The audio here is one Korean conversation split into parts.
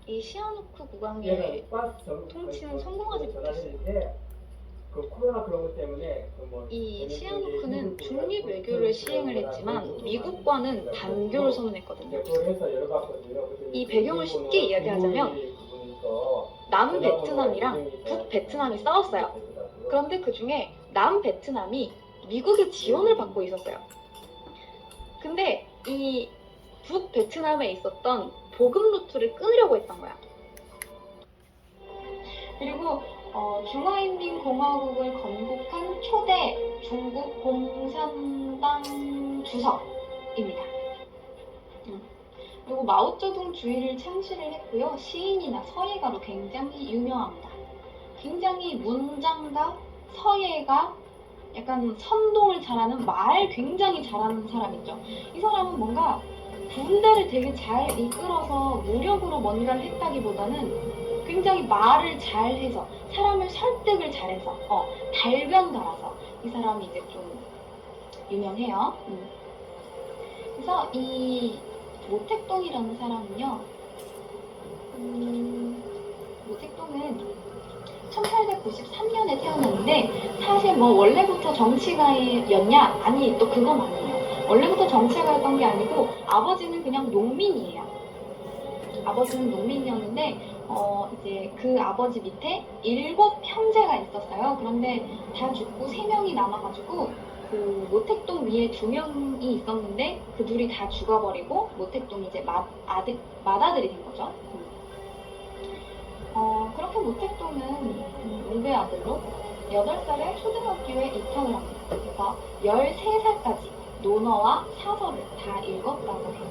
이 시아누크 국왕의 얘는 가스 통치는 성공하지 못했어요. 그 코로나 그런 것 때문에 이 시아누크는 중립 외교를 시행을 했지만 미국과는 단교를 선언했거든요. 이 배경을 쉽게 이야기하자면 남베트남이랑 북베트남이 싸웠어요. 그런데 그 중에 남베트남이 미국의 지원을 받고 있었어요. 근데 이 북베트남에 있었던 보급 루트를 끊으려고 했던 거야. 그리고 중화인민공화국을 건국한 초대 중국 공산당 주석입니다. 그리고 마오쩌둥 주의를 창시를 했고요. 시인이나 서예가로 굉장히 유명합니다. 굉장히 문장가, 서예가, 약간 선동을 잘하는, 말 굉장히 잘하는 사람이죠. 이 사람은 뭔가 군대를 되게 잘 이끌어서 무력으로 뭔가를 했다기보다는 굉장히 말을 잘해서, 사람을 설득을 잘해서, 달변가라서 이 사람이 이제 좀 유명해요. 그래서 이 모택동이라는 사람은요, 모택동은 1893년에 태어났는데 사실 뭐 원래부터 정치가였냐? 아니, 또 그건 아니에요. 원래부터 정치가였던 게 아니고 아버지는 그냥 농민이에요. 아버지는 농민이었는데 이제 그 아버지 밑에 7 형제가 있었어요. 그런데 다 죽고 3명이 남아가지고 그 모택동 위에 2명이 있었는데 그 둘이 다 죽어버리고 모택동이 이제 맏아들이 된 거죠. 그렇게 모택동은 옹배 아들로 8살에 초등학교에 입학을 합니다. 그래서 13살까지 논어와 사서를 다 읽었다고 해요.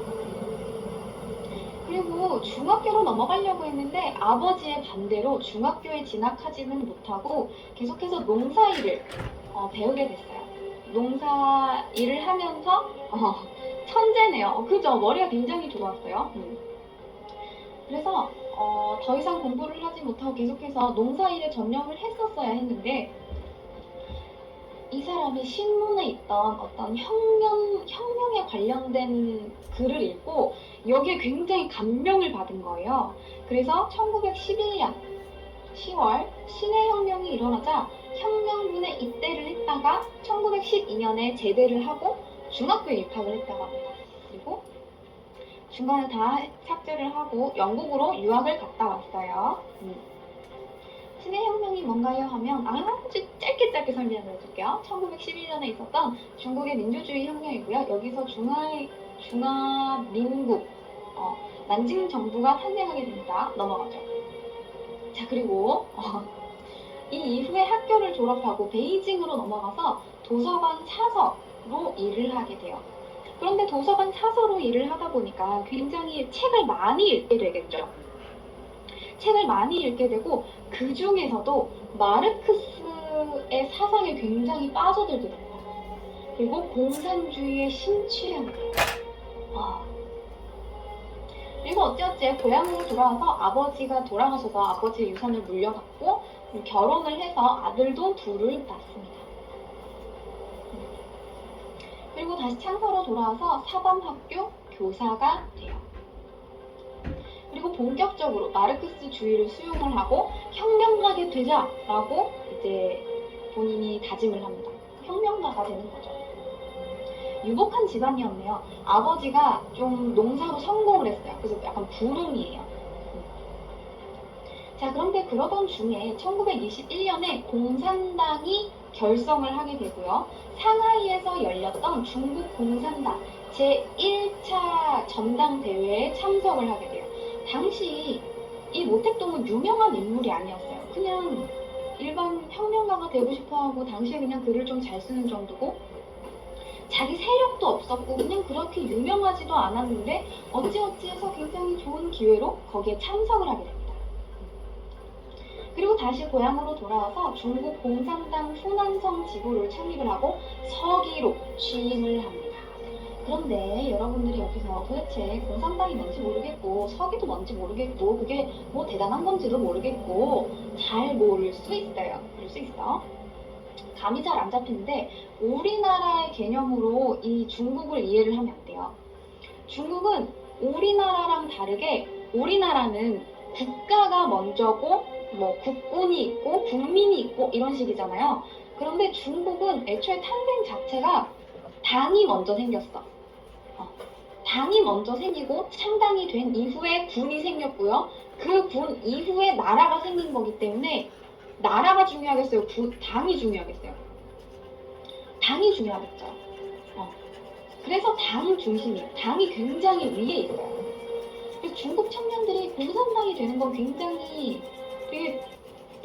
그리고 중학교로 넘어가려고 했는데 아버지의 반대로 중학교에 진학하지는 못하고 계속해서 농사일을 배우게 됐어요. 농사일을 하면서 천재네요. 그죠? 머리가 굉장히 좋았어요. 그래서 더 이상 공부를 하지 못하고 계속해서 농사일에 전념을 했었어야 했는데 이 사람이 신문에 있던 어떤 혁명에 관련된 글을 읽고 여기에 굉장히 감명을 받은 거예요. 그래서 1911년 10월 신해혁명이 일어나자 혁명군에 입대를 했다가 1912년에 제대를 하고 중학교에 입학을 했다고 합니다. 그리고 중간에 다 삭제를 하고 영국으로 유학을 갔다 왔어요. 신해혁명이 뭔가요? 하면 아주 짧게 설명을 해줄게요. 1911년에 있었던 중국의 민주주의 혁명이고요. 여기서 중화민국 난징 정부가 탄생하게 됩니다. 넘어가죠. 자, 그리고 이 이후에 학교를 졸업하고 베이징으로 넘어가서 도서관 사서로 일을 하게 돼요. 그런데 도서관 사서로 일을 하다 보니까 굉장히 책을 많이 읽게 되겠죠. 책을 많이 읽게 되고 그 중에서도 마르크스의 사상에 굉장히 빠져들게 됩니다. 그리고 공산주의에 심취를 해요. 그리고 어찌어찌 고향으로 돌아와서 아버지가 돌아가셔서 아버지의 유산을 물려받고 결혼을 해서 아들도 둘을 낳습니다. 그리고 다시 창서로 돌아와서 사범학교 교사가 돼요. 그리고 본격적으로 마르크스 주의를 수용을 하고 혁명가가 되자라고 이제 본인이 다짐을 합니다. 혁명가가 되는 거죠. 유복한 집안이었네요. 아버지가 좀 농사로 성공을 했어요. 그래서 약간 부릉이에요. 자, 그런데 그러던 중에 1921년에 공산당이 결성을 하게 되고요. 상하이에서 열렸던 중국 공산당 제1차 전당대회에 참석을 하게 돼요. 당시 이 모택동은 유명한 인물이 아니었어요. 그냥 일반 혁명가가 되고 싶어하고 당시에 그냥 글을 좀 잘 쓰는 정도고 자기 세력도 없었고 그냥 그렇게 유명하지도 않았는데 어찌어찌해서 굉장히 좋은 기회로 거기에 참석을 하게 됩니다. 그리고 다시 고향으로 돌아와서 중국 공산당 후난성 지부를 창립을 하고 서기로 취임을 합니다. 그런데 여러분들이 여기서 도대체 공산당이 뭔지 모르겠고 서기도 뭔지 모르겠고 그게 뭐 대단한 건지도 모르겠고 잘 모를 수 있어요. 모를 수 있어. 감이 잘 안 잡히는데 우리나라의 개념으로 이 중국을 이해를 하면 안 돼요. 중국은 우리나라랑 다르게 우리나라는 국가가 먼저고 뭐 국군이 있고 국민이 있고 이런 식이잖아요. 그런데 중국은 애초에 탄생 자체가 당이 먼저 생겼어. 당이 먼저 생기고 창당이 된 이후에 군이 생겼고요. 그 군 이후에 나라가 생긴 거기 때문에 나라가 중요하겠어요? 당이 중요하겠어요? 당이 중요하겠죠. 그래서 당 중심이에요. 당이 굉장히 위에 있어요. 그래서 중국 청년들이 공산당이 되는 건 굉장히 되게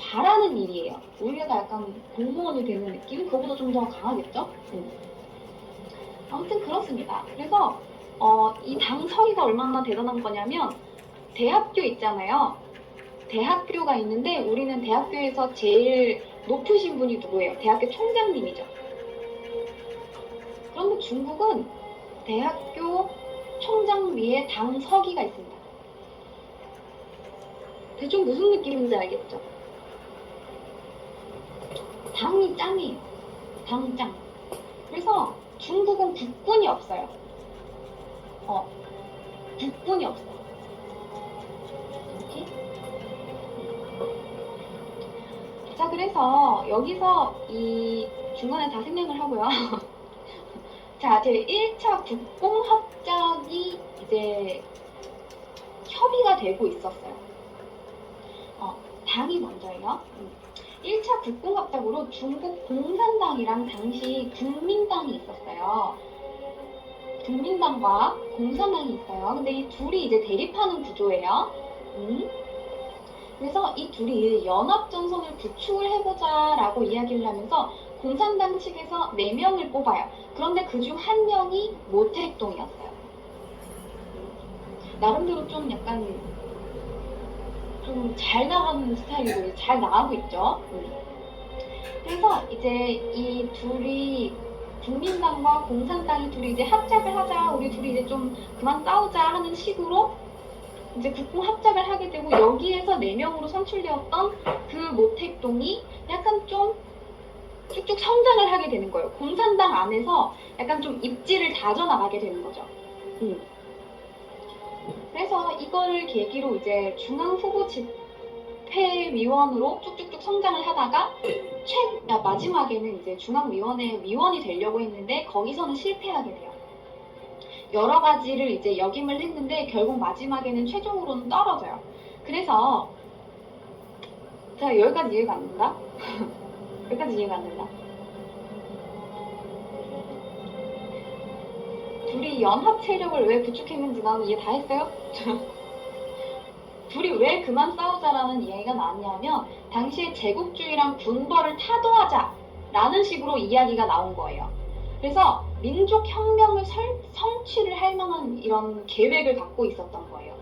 바라는 일이에요. 우리가 약간 공무원이 되는 느낌? 그거보다 좀 더 강하겠죠? 아무튼 그렇습니다. 그래서 이 당서기가 얼마나 대단한 거냐면 대학교 있잖아요. 대학교가 있는데 우리는 대학교에서 제일 높으신 분이 누구예요? 대학교 총장님이죠. 그런데 중국은 대학교 총장 위에 당서기가 있습니다. 대충 무슨 느낌인지 알겠죠? 당이 짱이에요. 당짱. 그래서 중국은 국군이 없어요. 국군이 없어. 이렇게? 자, 그래서 여기서 이 중간에 다 생략을 하고요. 자, 제 1차 국공합작이 이제 협의가 되고 있었어요. 당이 먼저예요. 1차 국공합작으로 중국 공산당이랑 당시 국민당이 있었어요. 국민당과 공산당이 있어요. 근데 이 둘이 이제 대립하는 구조예요. 그래서 이 둘이 연합전선을 구축을 해보자라고 이야기를 하면서 공산당 측에서 4명을 뽑아요. 그런데 그중 1명이 모택동이었어요. 나름대로 좀 약간 좀 잘 나가는 스타일이고 잘 나가고 있죠. 그래서 이제 이 둘이 국민당과 공산당이 둘이 이제 합작을 하자, 우리 둘이 이제 좀 그만 싸우자 하는 식으로 이제 국공 합작을 하게 되고 여기에서 4명으로 선출되었던 그 모택동이 약간 좀 쭉쭉 성장을 하게 되는 거예요. 공산당 안에서 약간 좀 입지를 다져나가게 되는 거죠. 그래서 이거를 계기로 이제 중앙후보집회위원으로 쭉쭉쭉 성장을 하다가 마지막에는 이제 중앙위원회 위원이 되려고 했는데 거기서는 실패하게 돼요. 여러 가지를 이제 역임을 했는데 결국 마지막에는 최종으로는 떨어져요. 그래서 자, 여기까지 이해가 안 된다? 여기까지 이해가 안 된다. 둘이 연합 세력을 왜 구축했는지 나는 이해 다 했어요? 둘이 왜 그만 싸우자라는 이야기가 나왔냐면 당시에 제국주의랑 군벌을 타도하자라는 식으로 이야기가 나온 거예요. 그래서 민족혁명을 성취를 할 만한 이런 계획을 갖고 있었던 거예요.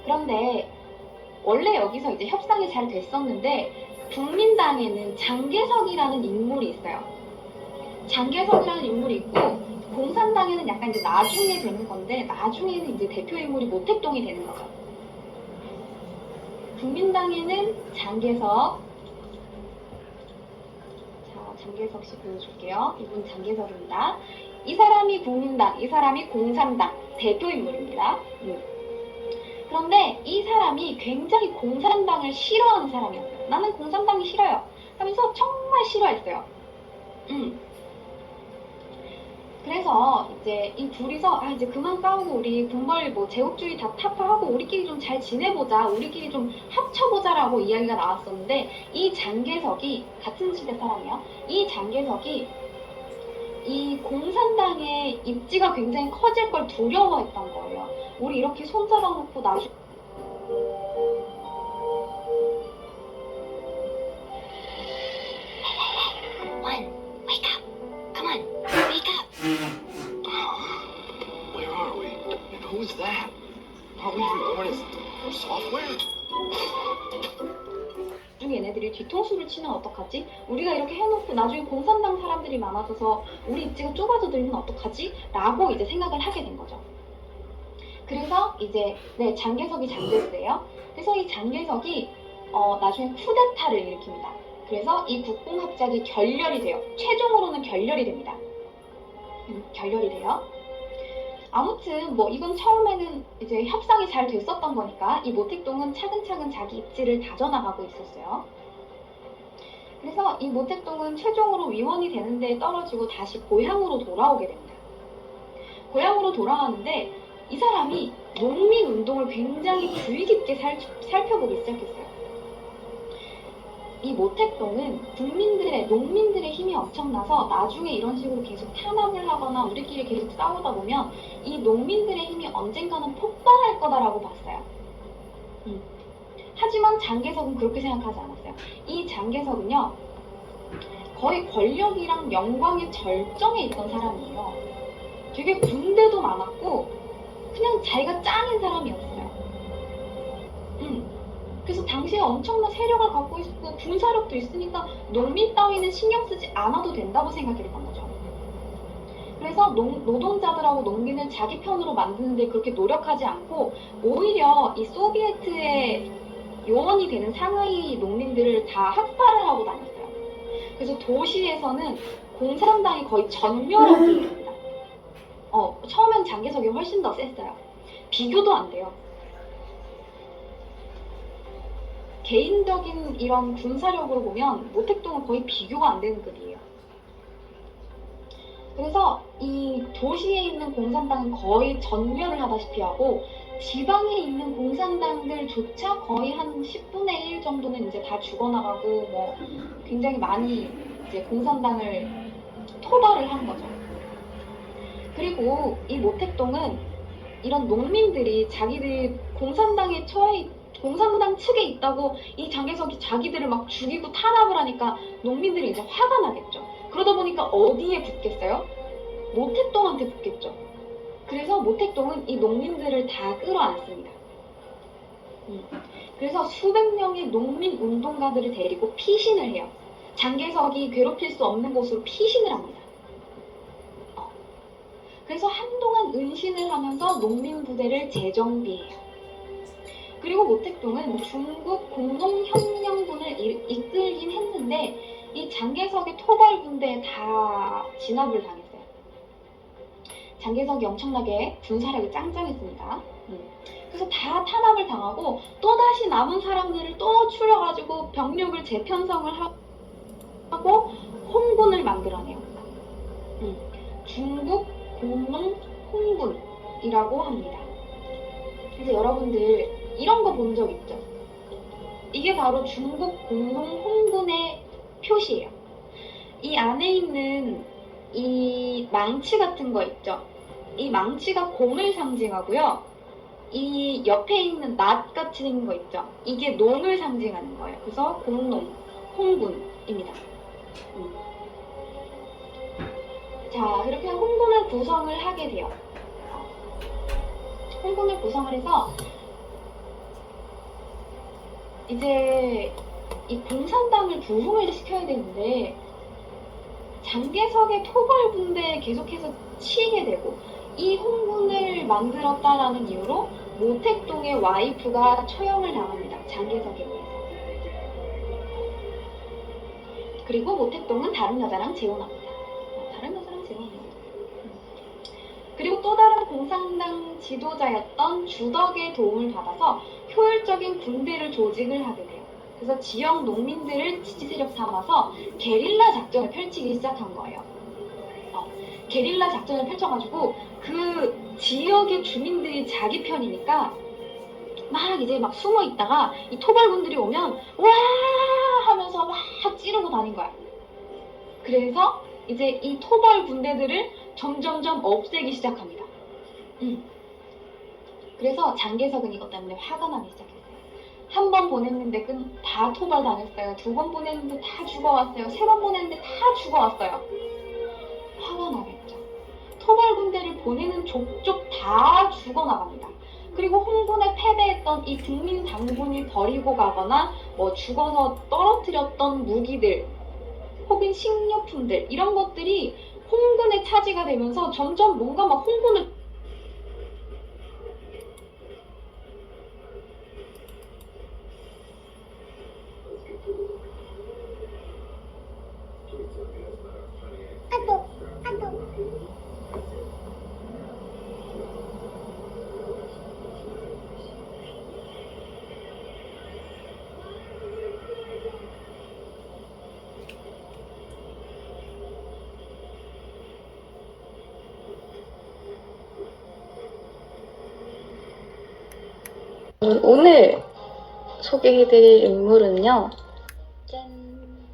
그런데 원래 여기서 이제 협상이 잘 됐었는데 국민당에는 장개석이라는 인물이 있어요. 장개석이라는 인물이 있고 공산당에는 약간 이제 나중에 되는 건데 나중에는 이제 대표 인물이 모택동이 되는 거죠. 국민당에는 장개석. 자, 장개석 씨 보여줄게요. 이분 장개석입니다. 이 사람이 국민당, 이 사람이 공산당 대표 인물입니다. 그런데 이 사람이 굉장히 공산당을 싫어하는 사람이었어요. 나는 공산당이 싫어요 하면서 정말 싫어했어요. 그래서 이제 이 둘이서 이제 그만 싸우고 우리 군벌 뭐 제국주의 다 타파하고 우리끼리 좀 잘 지내보자, 우리끼리 좀 합쳐보자라고 이야기가 나왔었는데 이 장개석이 같은 시대 사람이야. 이 장개석이 이 공산당의 입지가 굉장히 커질 걸 두려워했던 거예요. 우리 이렇게 손잡아놓고 나중에 Wake up! Come on, wake up! Where are we? And who's that? Aren't we reborn as software? 나중에 얘네들이 뒤통수를 치면 어떡하지? 우리가 이렇게 해놓고 나중에 공산당 사람들이 많아져서 우리 입지가 좁아져 들면 어떡하지? 라고 이제 생각을 하게 된 거죠. 그래서 이제 장개석이 장제스예요. 그래서 이 장개석이 나중에 쿠데타를 일으킵니다. 그래서 이 국공합작이 결렬이 돼요. 최종으로는 결렬이 됩니다. 결렬이 돼요. 아무튼 뭐 이건 처음에는 이제 협상이 잘 됐었던 거니까 이 모택동은 차근차근 자기 입지를 다져나가고 있었어요. 그래서 이 모택동은 최종으로 위원이 되는 데 떨어지고 다시 고향으로 돌아오게 됩니다. 고향으로 돌아가는데 이 사람이 농민 운동을 굉장히 주의 깊게 살펴보기 시작했어요. 이 모택동은 농민들의 힘이 엄청나서 나중에 이런 식으로 계속 탄압을 하거나 우리끼리 계속 싸우다 보면 이 농민들의 힘이 언젠가는 폭발할 거다라고 봤어요. 하지만 장개석은 그렇게 생각하지 않았어요. 이 장개석은요, 거의 권력이랑 영광의 절정에 있던 사람이에요. 되게 군대도 많았고 그냥 자기가 짱인 사람이었어요. 그래서 당시에 엄청난 세력을 갖고 있고 군사력도 있으니까 농민 따위는 신경 쓰지 않아도 된다고 생각했던 거죠. 그래서 노동자들하고 농민을 자기 편으로 만드는데 그렇게 노력하지 않고 오히려 이 소비에트의 요원이 되는 상하이 농민들을 다 학살을 하고 다녔어요. 그래서 도시에서는 공산당이 거의 전멸하고 있습니다. 처음엔 장개석이 훨씬 더 셌어요. 비교도 안 돼요. 개인적인 이런 군사력으로 보면 모택동은 거의 비교가 안 되는 급이에요. 그래서 이 도시에 있는 공산당은 거의 전멸을 하다시피 하고 지방에 있는 공산당들조차 거의 한 10분의 1 정도는 이제 다 죽어나가고 뭐 굉장히 많이 이제 공산당을 토벌을 한 거죠. 그리고 이 모택동은 이런 농민들이 자기들 공산당 측에 있다고 이 장개석이 자기들을 막 죽이고 탄압을 하니까 농민들이 이제 화가 나겠죠. 그러다 보니까 어디에 붙겠어요? 모택동한테 붙겠죠. 그래서 모택동은 이 농민들을 다 끌어안습니다. 그래서 수백 명의 농민 운동가들을 데리고 피신을 해요. 장개석이 괴롭힐 수 없는 곳으로 피신을 합니다. 그래서 한동안 은신을 하면서 농민 부대를 재정비해요. 그리고 모택동은 중국 공농혁명군을 이끌긴 했는데 이 장개석의 토벌 군대에 다 진압을 당했어요. 장개석이 엄청나게 군사력이 짱짱했습니다. 그래서 다 탄압을 당하고 또다시 남은 사람들을 또 추려가지고 병력을 재편성을 하고 홍군을 만들어내요. 중국 공농 홍군이라고 합니다. 그래서 여러분들 이런 거 본 적 있죠? 이게 바로 중국 공농 홍군의 표시예요. 이 안에 있는 이 망치 같은 거 있죠? 이 망치가 공을 상징하고요. 이 옆에 있는 낫 같이 생긴 거 있죠? 이게 농을 상징하는 거예요. 그래서 공농 홍군입니다. 자, 이렇게 홍군을 구성을 하게 돼요. 홍군을 구성을 해서 이제 이 공산당을 부흥을 시켜야 되는데 장개석의 토벌 군대에 계속해서 치이게 되고 이 홍군을 만들었다라는 이유로 모택동의 와이프가 처형을 당합니다. 장개석에 의해서. 그리고 모택동은 다른 여자랑 재혼합니다. 그리고 또 다른 공산당 지도자였던 주덕의 도움을 받아서 효율적인 군대를 조직을 하게 돼요. 그래서 지역 농민들을 지지 세력 삼아서 게릴라 작전을 펼치기 시작한 거예요. 게릴라 작전을 펼쳐가지고 그 지역의 주민들이 자기 편이니까 막 숨어 있다가 이 토벌군들이 오면 와 하면서 막 찌르고 다닌 거야. 그래서 이제 이 토벌 군대들을 점점점 없애기 시작합니다. 그래서 장개석은 이것 때문에 화가 나기 시작했어요. 한 번 보냈는데 다 토벌당했어요. 2번 보냈는데 다 죽어왔어요. 3번 보냈는데 다 죽어왔어요. 화가 나겠죠. 토벌 군대를 보내는 족족 다 죽어나갑니다. 그리고 홍군에 패배했던 이 국민 당군이 버리고 가거나 뭐 죽어서 떨어뜨렸던 무기들 혹은 식료품들 이런 것들이 홍군의 차지가 되면서 점점 뭔가 막 홍군을 오늘 소개해드릴 인물은요. 짠!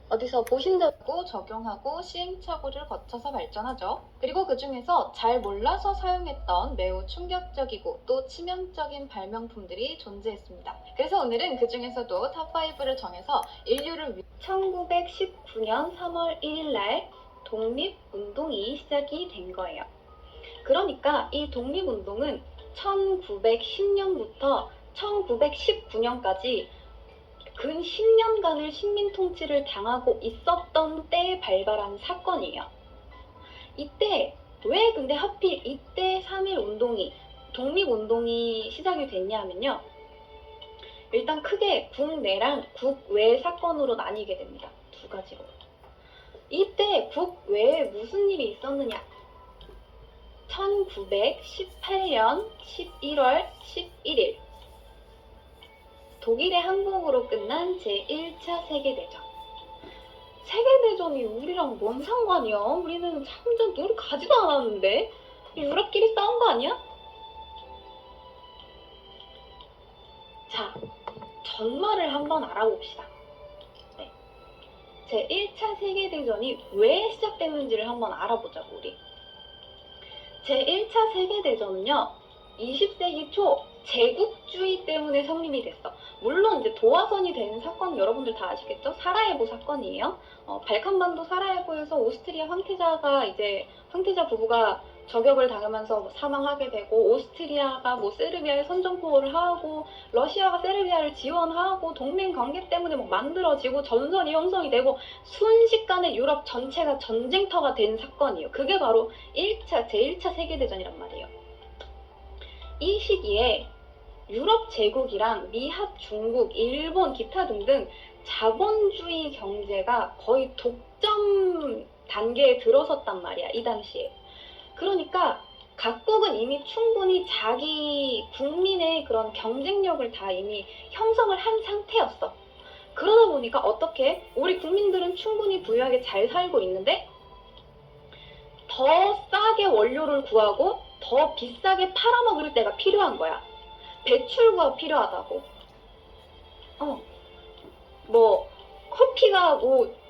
어디서 보신 적 있고 적용하고 시행착오를 거쳐서 발전하죠. 그리고 그 중에서 잘 몰라서 사용했던 매우 충격적이고 또 치명적인 발명품들이 존재했습니다. 그래서 오늘은 그 중에서도 탑5를 정해서 인류를 1919년 3월 1일 날 독립운동이 시작이 된 거예요. 그러니까 이 독립운동은 1910년부터 1919년까지 근 10년간을 식민 통치를 당하고 있었던 때에 발발한 사건이에요. 이때 왜 근데 하필 이때 3.1 운동이 독립운동이 시작이 됐냐면요. 일단 크게 국내랑 국외 사건으로 나뉘게 됩니다. 두 가지로. 이때 국외에 무슨 일이 있었느냐? 1918년 11월 11일 독일의 항복으로 끝난 제1차 세계대전. 세계대전이 우리랑 뭔 상관이야? 우리는 참전 우리 가지도 않았는데? 유럽끼리 싸운 거 아니야? 자, 전말을 한번 알아봅시다. 네. 제1차 세계대전이 왜 시작됐는지를 한번 알아보자고 우리. 제1차 세계대전은요, 20세기 초 제국주의 때문에 성립이 됐어. 물론 이제 도화선이 된 사건 여러분들 다 아시겠죠? 사라예보 사건이에요. 발칸반도 사라예보에서 오스트리아 황태자 부부가 저격을 당하면서 사망하게 되고, 오스트리아가 세르비아에 선전포고를 하고, 러시아가 세르비아를 지원하고, 동맹 관계 때문에 만들어지고, 전선이 형성이 되고, 순식간에 유럽 전체가 전쟁터가 된 사건이에요. 그게 바로 제1차 세계대전이란 말이에요. 이 시기에 유럽 제국이랑 미합 중국, 일본, 기타 등등 자본주의 경제가 거의 독점 단계에 들어섰단 말이야, 이 당시에. 그러니까 각국은 이미 충분히 자기 국민의 그런 경쟁력을 다 이미 형성을 한 상태였어. 그러다 보니까 어떻게 우리 국민들은 충분히 부유하게 잘 살고 있는데 더 싸게 원료를 구하고 더 비싸게 팔아먹을 때가 필요한 거야. 배출구가 필요하다고. 커피가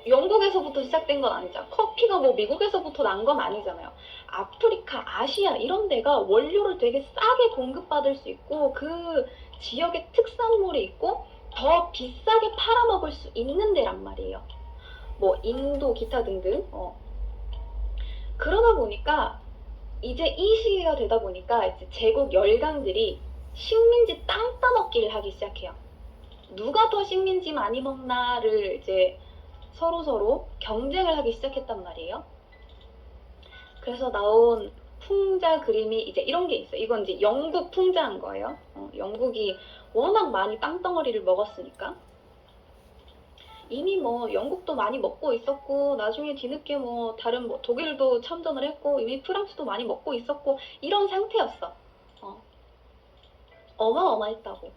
영국에서부터 시작된 건 아니잖아. 커피가 미국에서부터 난 건 아니잖아요. 아프리카, 아시아 이런 데가 원료를 되게 싸게 공급받을 수 있고 그 지역의 특산물이 있고 더 비싸게 팔아먹을 수 있는 데란 말이에요. 인도, 기타 등등. 그러다 보니까 이제 이 시기가 되다 보니까 이제 제국 열강들이 식민지 땅 따먹기를 하기 시작해요. 누가 더 식민지 많이 먹나를 이제 서로 경쟁을 하기 시작했단 말이에요. 그래서 나온 풍자 그림이 이제 이런 게 있어요. 이건 이제 영국 풍자한 거예요. 영국이 워낙 많이 땅덩어리를 먹었으니까. 이미 영국도 많이 먹고 있었고, 나중에 뒤늦게 다른 독일도 참전을 했고, 이미 프랑스도 많이 먹고 있었고, 이런 상태였어. 어마어마했다고.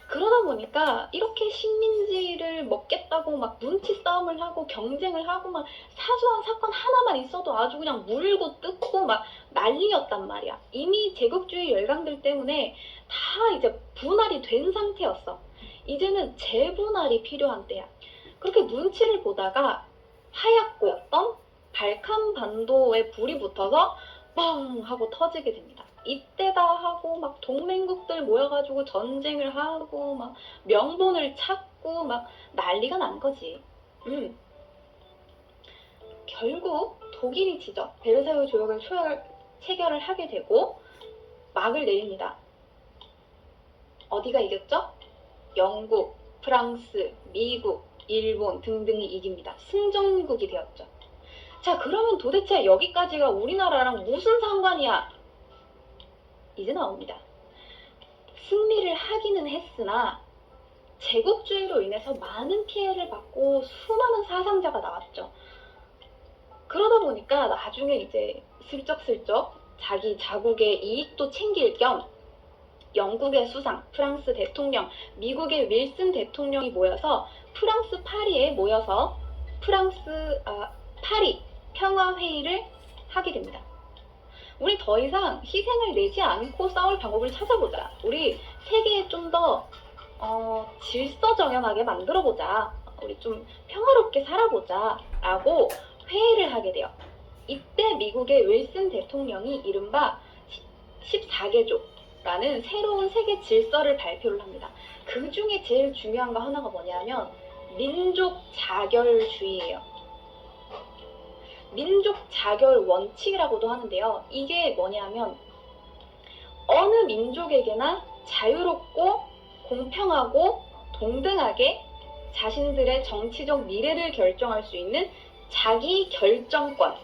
그러다 보니까 이렇게 식민지를 먹겠다고 눈치 싸움을 하고 경쟁을 하고 사소한 사건 하나만 있어도 아주 그냥 물고 뜯고 난리였단 말이야. 이미 제국주의 열강들 때문에 다 이제 분할이 된 상태였어. 이제는 재분할이 필요한 때야. 그렇게 눈치를 보다가 하얗고였던 발칸반도에 불이 붙어서 뻥 하고 터지게 됩니다. 이때다 하고 동맹국들 모여가지고 전쟁을 하고 명분을 찾고 난리가 난 거지. 결국 독일이 지죠. 베르사유 조약을 체결을 하게 되고 막을 내립니다. 어디가 이겼죠? 영국, 프랑스, 미국, 일본 등등이 이깁니다. 승전국이 되었죠. 자, 그러면 도대체 여기까지가 우리나라랑 무슨 상관이야? 이제 나옵니다. 승리를 하기는 했으나 제국주의로 인해서 많은 피해를 받고 수많은 사상자가 나왔죠. 그러다 보니까 나중에 이제 슬쩍슬쩍 자기 자국의 이익도 챙길 겸 영국의 수상, 프랑스 대통령, 미국의 윌슨 대통령이 모여서 프랑스 파리에 모여서 파리 평화회의를 하게 됩니다. 우리 더 이상 희생을 내지 않고 싸울 방법을 찾아보자. 우리 세계에 좀 더 질서정연하게 만들어보자. 우리 좀 평화롭게 살아보자. 라고 회의를 하게 돼요. 이때 미국의 윌슨 대통령이 이른바 14개조라는 새로운 세계 질서를 발표를 합니다. 그 중에 제일 중요한 거 하나가 뭐냐면 민족 자결주의예요. 민족 자결 원칙이라고도 하는데요. 이게 뭐냐면 어느 민족에게나 자유롭고 공평하고 동등하게 자신들의 정치적 미래를 결정할 수 있는 자기 결정권,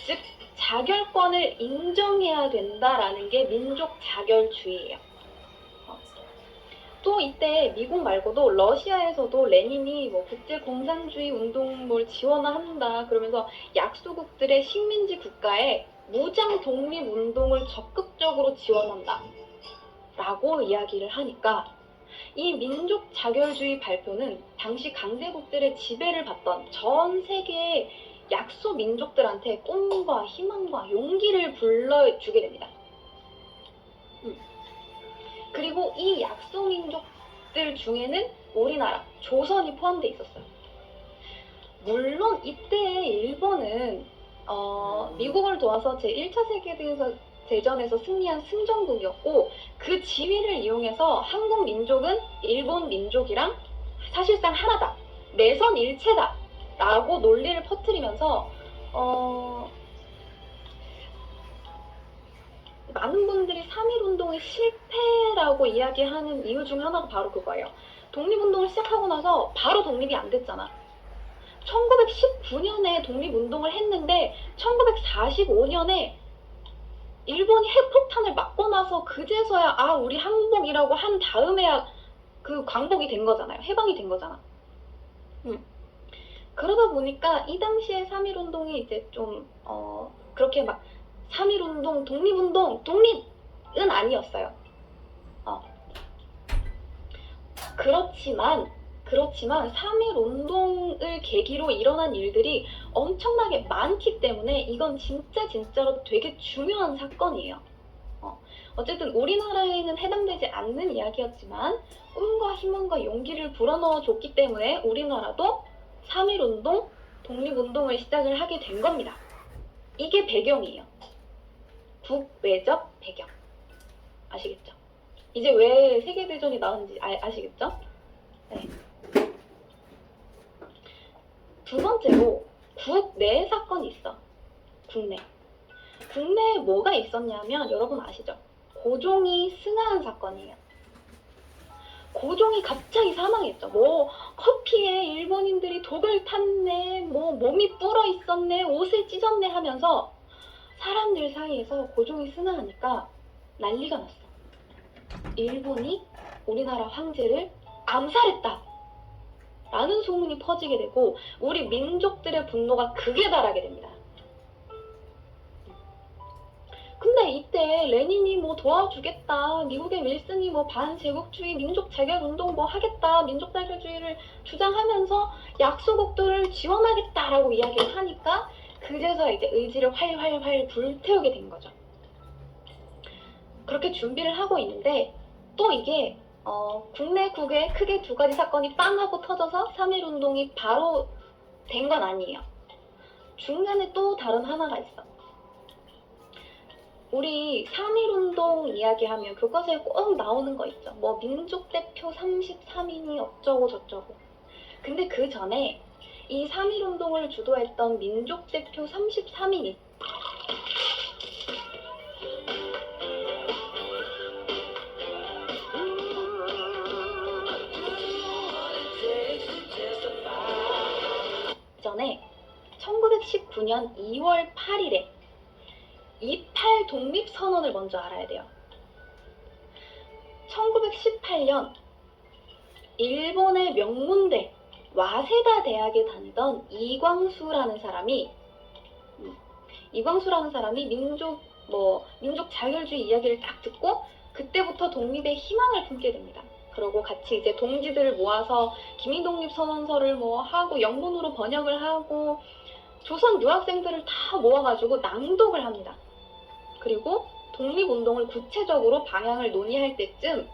즉 자결권을 인정해야 된다라는 게 민족 자결주의예요. 또 이때 미국 말고도 러시아에서도 레닌이 뭐 국제 공산주의 운동을 지원한다 그러면서 약소국들의 식민지 국가에 무장 독립 운동을 적극적으로 지원한다 라고 이야기를 하니까 이 민족 자결주의 발표는 당시 강대국들의 지배를 받던 전 세계의 약소 민족들한테 꿈과 희망과 용기를 불러주게 됩니다. 그리고 이 약소 민족들 중에는 우리나라, 조선이 포함되어 있었어요. 물론 이때 일본은 미국을 도와서 제1차 세계대전에서 승리한 승전국이었고 그 지위를 이용해서 한국 민족은 일본 민족이랑 사실상 하나다, 내선 일체다 라고 논리를 퍼뜨리면서 많은 분들이 3.1운동의 실패라고 이야기하는 이유 중 하나가 바로 그거예요. 독립운동을 시작하고 나서 바로 독립이 안 됐잖아. 1919년에 독립운동을 했는데 1945년에 일본이 핵폭탄을 맞고 나서 그제서야 우리 항복이라고 한 다음에야 그 광복이 된 거잖아요. 해방이 된 거잖아. 그러다 보니까 이 당시에 3.1운동이 이제 좀 그렇게 막 3.1운동, 독립운동, 독립은 아니었어요. 그렇지만 3.1운동을 계기로 일어난 일들이 엄청나게 많기 때문에 이건 진짜로 되게 중요한 사건이에요. 어쨌든 우리나라에는 해당되지 않는 이야기였지만 꿈과 희망과 용기를 불어넣어 줬기 때문에 우리나라도 3.1운동, 독립운동을 시작을 하게 된 겁니다. 이게 배경이에요. 국외적 배경. 아시겠죠? 이제 왜 세계대전이 나왔는지 아시겠죠? 네. 두 번째로 국내 사건이 있어. 국내에 뭐가 있었냐면 여러분 아시죠? 고종이 승하한 사건이에요. 고종이 갑자기 사망했죠. 뭐 커피에 일본인들이 독을 탔네, 뭐 몸이 불어 있었네, 옷을 찢었네 하면서 사람들 사이에서 고종이 승하하니까 난리가 났어. 일본이 우리나라 황제를 암살했다 라는 소문이 퍼지게 되고 우리 민족들의 분노가 극에 달하게 됩니다. 근데 이때 레닌이 뭐 도와주겠다, 미국의 윌슨이 뭐 반제국주의 민족 자결 운동 뭐 하겠다, 민족 자결주의를 주장하면서 약소국들을 지원하겠다라고 이야기를 하니까 그제서 이제 의지를 활활 불태우게 된 거죠. 그렇게 준비를 하고 있는데 또 이게 국내 국외 크게 두 가지 사건이 빵 하고 터져서 3.1운동이 바로 된 건 아니에요. 중간에 또 다른 하나가 있어. 우리 3.1운동 이야기하면 교과서에 꼭 나오는 거 있죠. 뭐 민족대표 33인이 어쩌고 저쩌고. 근데 그 전에 이 3.1운동을 주도했던 민족대표 33인이 전에 1919년 2월 8일에 28 독립선언을 먼저 알아야 돼요. 1918년 일본의 명문대 와세다 대학에 다니던 이광수라는 사람이 민족 자결주의 이야기를 딱 듣고 그때부터 독립의 희망을 품게 됩니다. 그러고 같이 이제 동지들을 모아서 기민독립선언서를 뭐 하고 영문으로 번역을 하고 조선 유학생들을 다 모아가지고 낭독을 합니다. 그리고 독립운동을 구체적으로 방향을 논의할 때쯤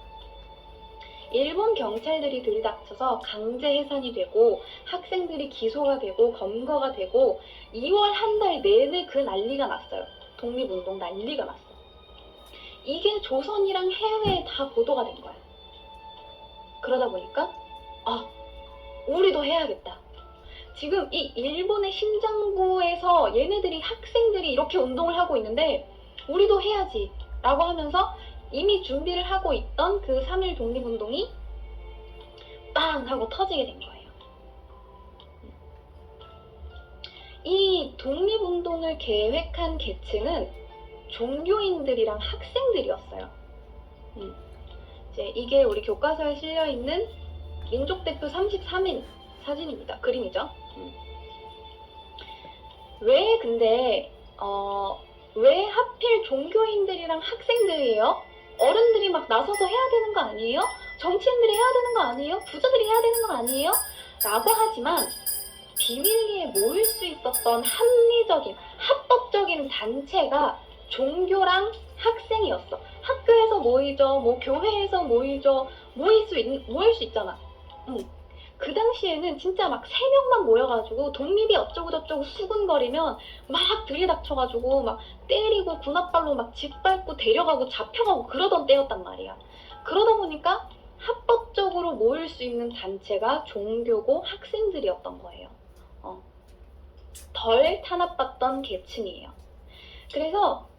일본 경찰들이 들이닥쳐서 강제 해산이 되고 학생들이 기소가 되고 검거가 되고 2월 한 달 내내 그 난리가 났어요. 독립운동 난리가 났어. 이게 조선이랑 해외에 다 보도가 된 거야. 그러다 보니까 우리도 해야겠다. 지금 이 일본의 심장부에서 얘네들이 학생들이 이렇게 운동을 하고 있는데 우리도 해야지 라고 하면서 이미 준비를 하고 있던 그 3.1 독립운동이 빵 하고 터지게 된 거예요. 이 독립운동을 계획한 계층은 종교인들이랑 학생들이었어요. 이제 이게 우리 교과서에 실려있는 민족대표 33인 사진입니다. 그림이죠. 왜 근데 왜 하필 종교인들이랑 학생들이에요? 어른들이 막 나서서 해야 되는 거 아니에요? 정치인들이 해야 되는 거 아니에요? 부자들이 해야 되는 거 아니에요? 라고 하지만 비밀리에 모일 수 있었던 합리적인, 합법적인 단체가 종교랑 학생이었어. 학교에서 모이죠, 뭐 교회에서 모이죠, 모일 수 있잖아. 그 당시에는 진짜 막 3명만 모여가지고 독립이 어쩌고저쩌고 수군거리면 막 들이닥쳐가지고 막 때리고 군홧발로 막 짓밟고 데려가고 잡혀가고 그러던 때였단 말이야. 그러다 보니까 합법적으로 모일 수 있는 단체가 종교고 학생들이었던 거예요. 덜 탄압받던 계층이에요. 그래서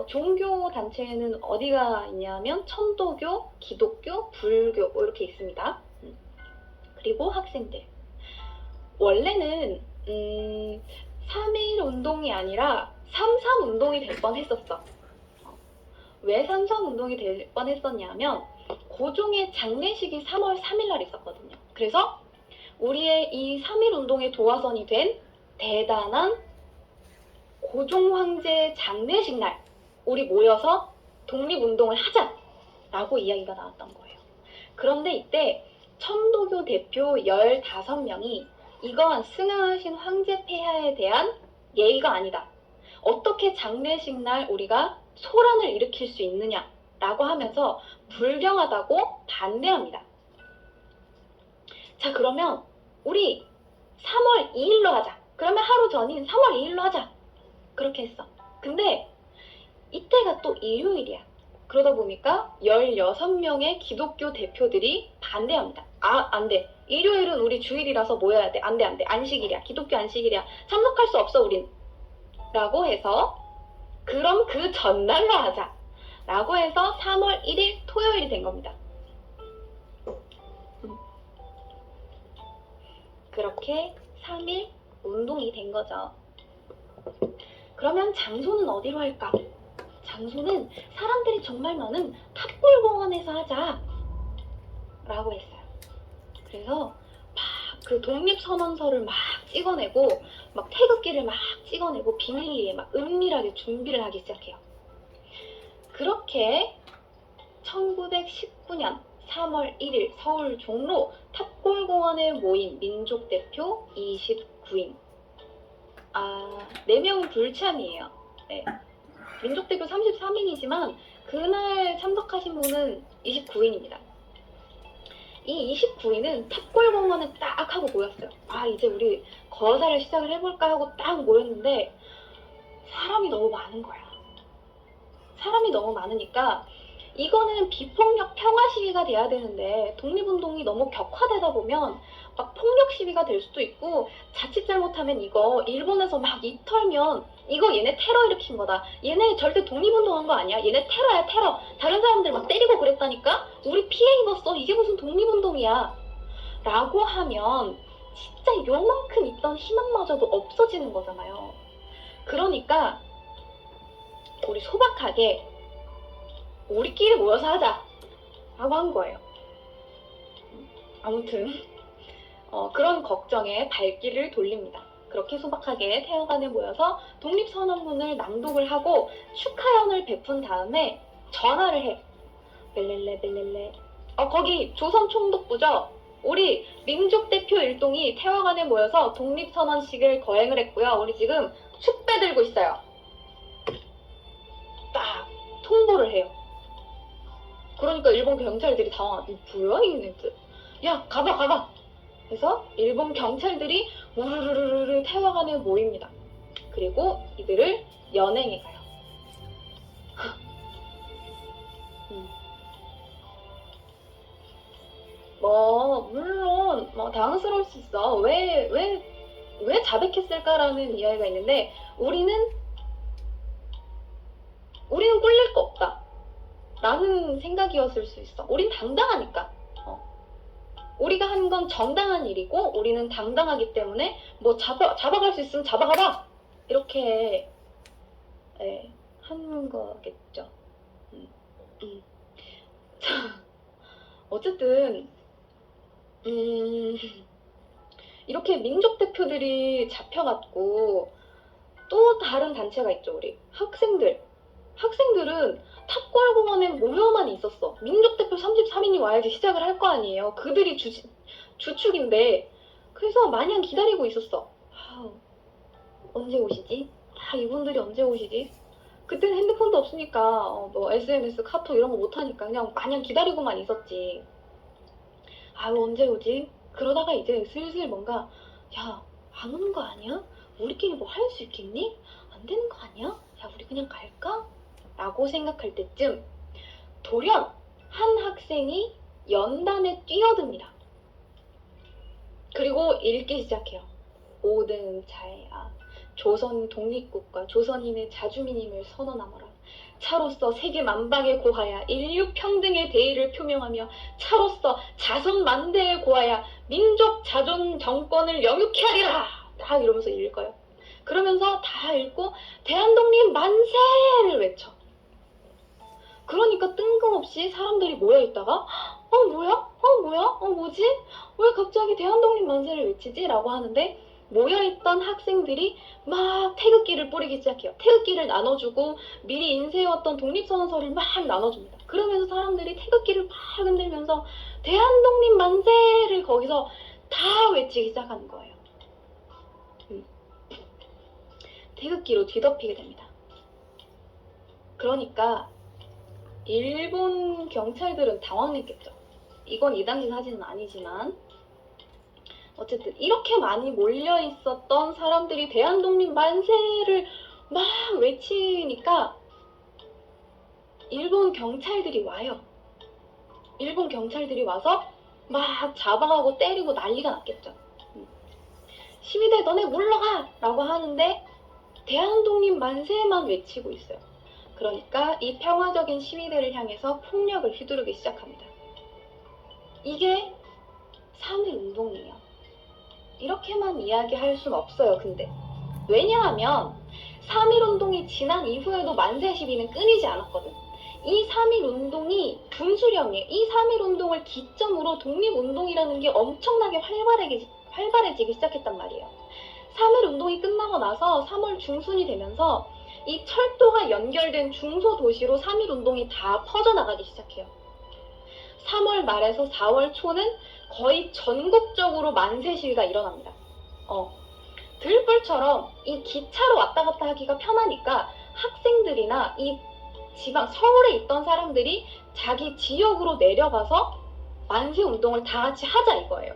종교 단체에는 어디가 있냐면 천도교, 기독교, 불교 이렇게 있습니다. 그리고 학생들. 원래는 3.1 운동이 아니라 3.3 운동이 될 뻔했었어. 왜 3.3 운동이 될 뻔했었냐면 고종의 장례식이 3월 3일 날 있었거든요. 그래서 우리의 이 3.1 운동의 도화선이 된 대단한 고종 황제의 장례식 날 우리 모여서 독립운동을 하자라고 이야기가 나왔던 거예요. 그런데 이때 천도교 대표 15명이 이건 승하하신 황제 폐하에 대한 예의가 아니다. 어떻게 장례식 날 우리가 소란을 일으킬 수 있느냐라고 하면서 불경하다고 반대합니다. 자, 그러면 우리 3월 2일로 하자. 그러면 하루 전인 3월 2일로 하자. 그렇게 했어. 근데 이때가 또 일요일이야. 그러다 보니까 16명의 기독교 대표들이 반대합니다. 안 돼. 일요일은 우리 주일이라서 모여야 돼. 안 돼. 안식일이야. 기독교 안식일이야. 참석할 수 없어, 우린. 라고 해서 그럼 그 전날로 하자. 라고 해서 3월 1일 토요일이 된 겁니다. 그렇게 3.1 운동이 된 거죠. 그러면 장소는 어디로 할까? 장소는 사람들이 정말 많은 탑골공원에서 하자 라고 했어요. 그래서 막 그 독립선언서를 막 찍어내고 막 태극기를 막 찍어내고 비밀리에 막 은밀하게 준비를 하기 시작해요. 그렇게 1919년 3월 1일 서울 종로 탑골공원에 모인 민족대표 29인 4명이 불참이에요. 네. 민족대표 33인이지만 그날 참석하신 분은 29인입니다. 이 29인은 탑골공원에 딱 하고 모였어요. 이제 우리 거사를 시작을 해볼까 하고 딱 모였는데 사람이 너무 많은 거야. 사람이 너무 많으니까 이거는 비폭력 평화 시위가 돼야 되는데 독립운동이 너무 격화되다 보면 막 폭력 시위가 될 수도 있고 자칫 잘못하면 이거 일본에서 막 이털면 이거 얘네 테러 일으킨 거다. 얘네 절대 독립운동한 거 아니야. 얘네 테러야, 테러. 다른 사람들 막 때리고 그랬다니까? 우리 피해 입었어. 이게 무슨 독립운동이야. 라고 하면 진짜 요만큼 있던 희망마저도 없어지는 거잖아요. 그러니까 우리 소박하게 우리끼리 모여서 하자 라고 한 거예요. 아무튼 그런 걱정에 발길을 돌립니다. 그렇게 소박하게 태화관에 모여서 독립선언문을 낭독을 하고 축하연을 베푼 다음에 전화를 해. 벨렐레. 거기 조선총독부죠? 우리 민족대표 일동이 태화관에 모여서 독립선언식을 거행을 했고요. 우리 지금 축배 들고 있어요. 딱 통보를 해요. 그러니까 일본 경찰들이 당황하. 뭐야 얘네들? 야 가봐. 그래서 일본 경찰들이 우르르르르 태화관에 모입니다. 그리고 이들을 연행해 가요. 물론 당황스러울 수 있어. 왜 자백했을까라는 이야기가 있는데 우리는 꿀릴 거 없다 라는 생각이었을 수 있어. 우린 당당하니까. 우리가 한 건 정당한 일이고 우리는 당당하기 때문에 뭐 잡아갈 수 있으면 잡아가라 이렇게 하는 거겠죠. 자, 어쨌든 이렇게 민족 대표들이 잡혀갔고 또 다른 단체가 있죠. 우리 학생들은 탑골공원에 모여만 있었어. 민족 대표 33인이 와야지 시작을 할 거 아니에요. 그들이 주축인데 그래서 마냥 기다리고 있었어. 언제 오시지? 이분들이 언제 오시지? 그때는 핸드폰도 없으니까 뭐 SNS, 카톡 이런 거 못하니까 그냥 마냥 기다리고만 있었지. 언제 오지? 그러다가 이제 슬슬 뭔가 안 오는 거 아니야? 우리끼리 뭐 할 수 있겠니? 안 되는 거 아니야? 우리 그냥 갈까? 라고 생각할 때쯤 돌연 한 학생이 연단에 뛰어듭니다. 그리고 읽기 시작해요. 모든 자애야. 조선 독립국가 조선인의 자주민임을 선언하노라. 차로서 세계 만방의 고하야 인류 평등의 대의를 표명하며 차로서 자손 만대의 고하야 민족 자존 정권을 영육케 하리라. 다 이러면서 읽어요. 그러면서 다 읽고 대한독립 만세를 외쳐. 그러니까 뜬금없이 사람들이 모여있다가 뭐지? 왜 갑자기 대한독립 만세를 외치지? 라고 하는데 모여있던 학생들이 막 태극기를 뿌리기 시작해요. 태극기를 나눠주고 미리 인쇄해왔던 독립선언서를 막 나눠줍니다. 그러면서 사람들이 태극기를 막 흔들면서 대한독립 만세를 거기서 다 외치기 시작하는 거예요. 태극기로 뒤덮이게 됩니다. 그러니까 일본 경찰들은 당황했겠죠. 이건 이 당시 사진은 아니지만 어쨌든 이렇게 많이 몰려있었던 사람들이 대한독립 만세를 막 외치니까 일본 경찰들이 와요. 일본 경찰들이 와서 막 잡아가고 때리고 난리가 났겠죠. 시위대 너네 물러가! 라고 하는데 대한독립 만세만 외치고 있어요. 그러니까 이 평화적인 시위대를 향해서 폭력을 휘두르기 시작합니다. 이게 3.1 운동이에요. 이렇게만 이야기할 순 없어요. 근데 왜냐하면 3.1 운동이 지난 이후에도 만세 시위는 끊이지 않았거든. 이 3.1 운동이 분수령이에요. 이 3.1 운동을 기점으로 독립운동이라는 게 엄청나게 활발해지기 시작했단 말이에요. 3.1 운동이 끝나고 나서 3월 중순이 되면서 이 철도가 연결된 중소도시로 3.1 운동이 다 퍼져나가기 시작해요. 3월 말에서 4월 초는 거의 전국적으로 만세 시위가 일어납니다. 들불처럼 이 기차로 왔다 갔다 하기가 편하니까 학생들이나 이 지방 서울에 있던 사람들이 자기 지역으로 내려가서 만세 운동을 다 같이 하자 이거예요.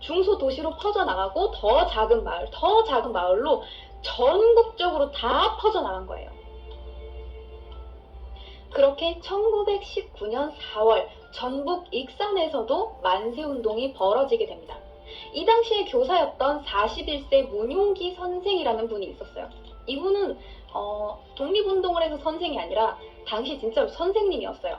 중소도시로 퍼져나가고 더 작은 마을로 전국적으로 다 퍼져나간 거예요. 그렇게 1919년 4월 전북 익산에서도 만세운동이 벌어지게 됩니다. 이 당시에 교사였던 41세 문용기 선생이라는 분이 있었어요. 이분은 독립운동을 해서 선생이 아니라 당시 진짜로 선생님이었어요.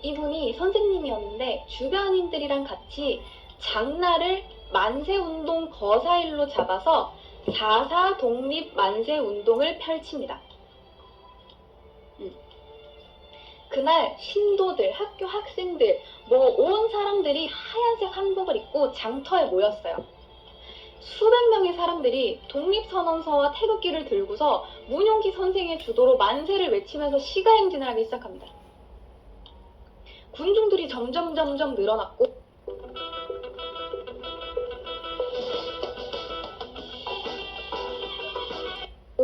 이분이 선생님이었는데 주변인들이랑 같이 장날을 만세운동 거사일로 잡아서 4.4 독립 만세운동을 펼칩니다. 그날 신도들, 학교 학생들, 온 사람들이 하얀색 한복을 입고 장터에 모였어요. 수백 명의 사람들이 독립선언서와 태극기를 들고서 문용기 선생의 주도로 만세를 외치면서 시가행진을 하기 시작합니다. 군중들이 점점 늘어났고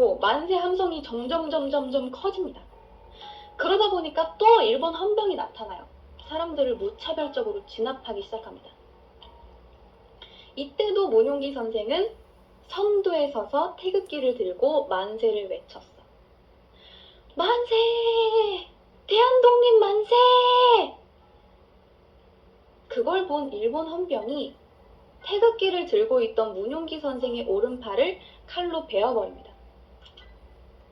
되고 만세 함성이 점점 커집니다. 그러다 보니까 또 일본 헌병이 나타나요. 사람들을 무차별적으로 진압하기 시작합니다. 이때도 문용기 선생은 선두에 서서 태극기를 들고 만세를 외쳤어. 만세! 대한독립 만세! 그걸 본 일본 헌병이 태극기를 들고 있던 문용기 선생의 오른팔을 칼로 베어버립니다.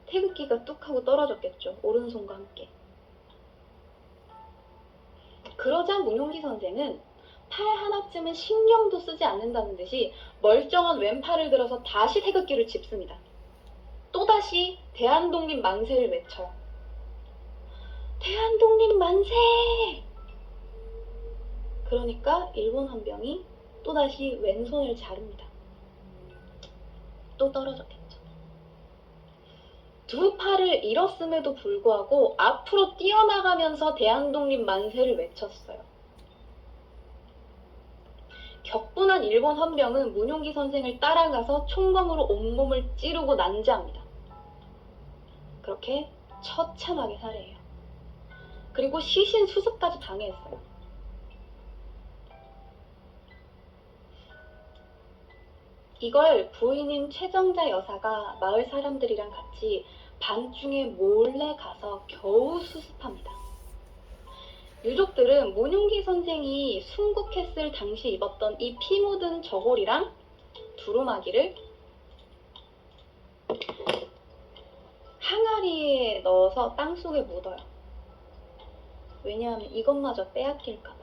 태극기가 뚝 하고 떨어졌겠죠. 오른손과 함께. 그러자 문용기 선생은 팔 하나쯤은 신경도 쓰지 않는다는 듯이 멀쩡한 왼팔을 들어서 다시 태극기를 짚습니다. 또다시 대한독립 만세를 외쳐요. 대한독립 만세! 그러니까 일본 헌병이 또다시 왼손을 자릅니다. 또 떨어졌겠죠. 두 팔을 잃었음에도 불구하고 앞으로 뛰어나가면서 대한독립 만세를 외쳤어요. 격분한 일본 헌병은 문용기 선생을 따라가서 총검으로 온몸을 찌르고 난자합니다. 그렇게 처참하게 살해해요. 그리고 시신 수습까지 당했어요. 이걸 부인인 최정자 여사가 마을 사람들이랑 같이 밤중에 몰래 가서 겨우 수습합니다. 유족들은 문용기 선생이 순국했을 당시 입었던 이 피 묻은 저고리랑 두루마기를 항아리에 넣어서 땅속에 묻어요. 왜냐하면 이것마저 빼앗길까봐.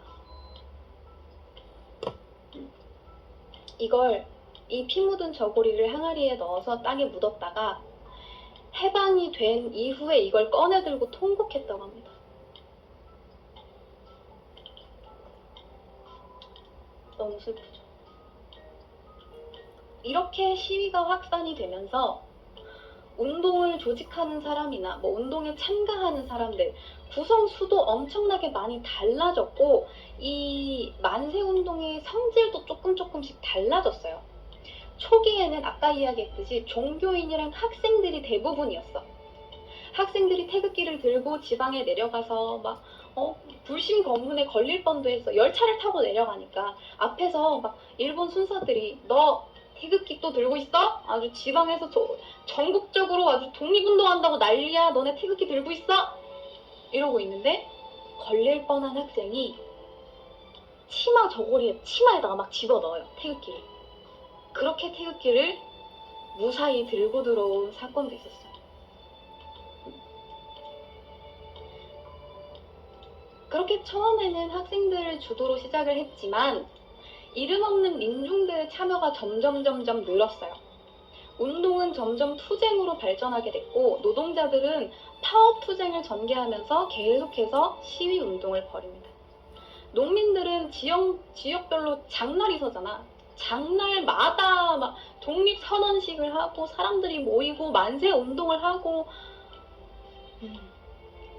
이 피 묻은 저고리를 항아리에 넣어서 땅에 묻었다가 해방이 된 이후에 이걸 꺼내들고 통곡했다고 합니다. 너무 슬프죠. 이렇게 시위가 확산이 되면서 운동을 조직하는 사람이나 운동에 참가하는 사람들 구성수도 엄청나게 많이 달라졌고 이 만세운동의 성질도 조금씩 달라졌어요. 초기에는 아까 이야기했듯이 종교인이랑 학생들이 대부분이었어. 학생들이 태극기를 들고 지방에 내려가서 불신 검문에 걸릴 뻔도 했어. 열차를 타고 내려가니까 앞에서 일본 순사들이 너 태극기 또 들고 있어? 아주 지방에서 전국적으로 아주 독립운동한다고 난리야. 너네 태극기 들고 있어? 이러고 있는데 걸릴 뻔한 학생이 치마에다가 막 집어넣어요. 태극기를. 그렇게 태극기를 무사히 들고 들어온 사건도 있었어요. 그렇게 처음에는 학생들을 주도로 시작을 했지만 이름 없는 민중들의 참여가 점점 늘었어요. 운동은 점점 투쟁으로 발전하게 됐고 노동자들은 파업 투쟁을 전개하면서 계속해서 시위 운동을 벌입니다. 농민들은 지역별로 장날이 서잖아. 장날마다 독립선언식을 하고 사람들이 모이고 만세 운동을 하고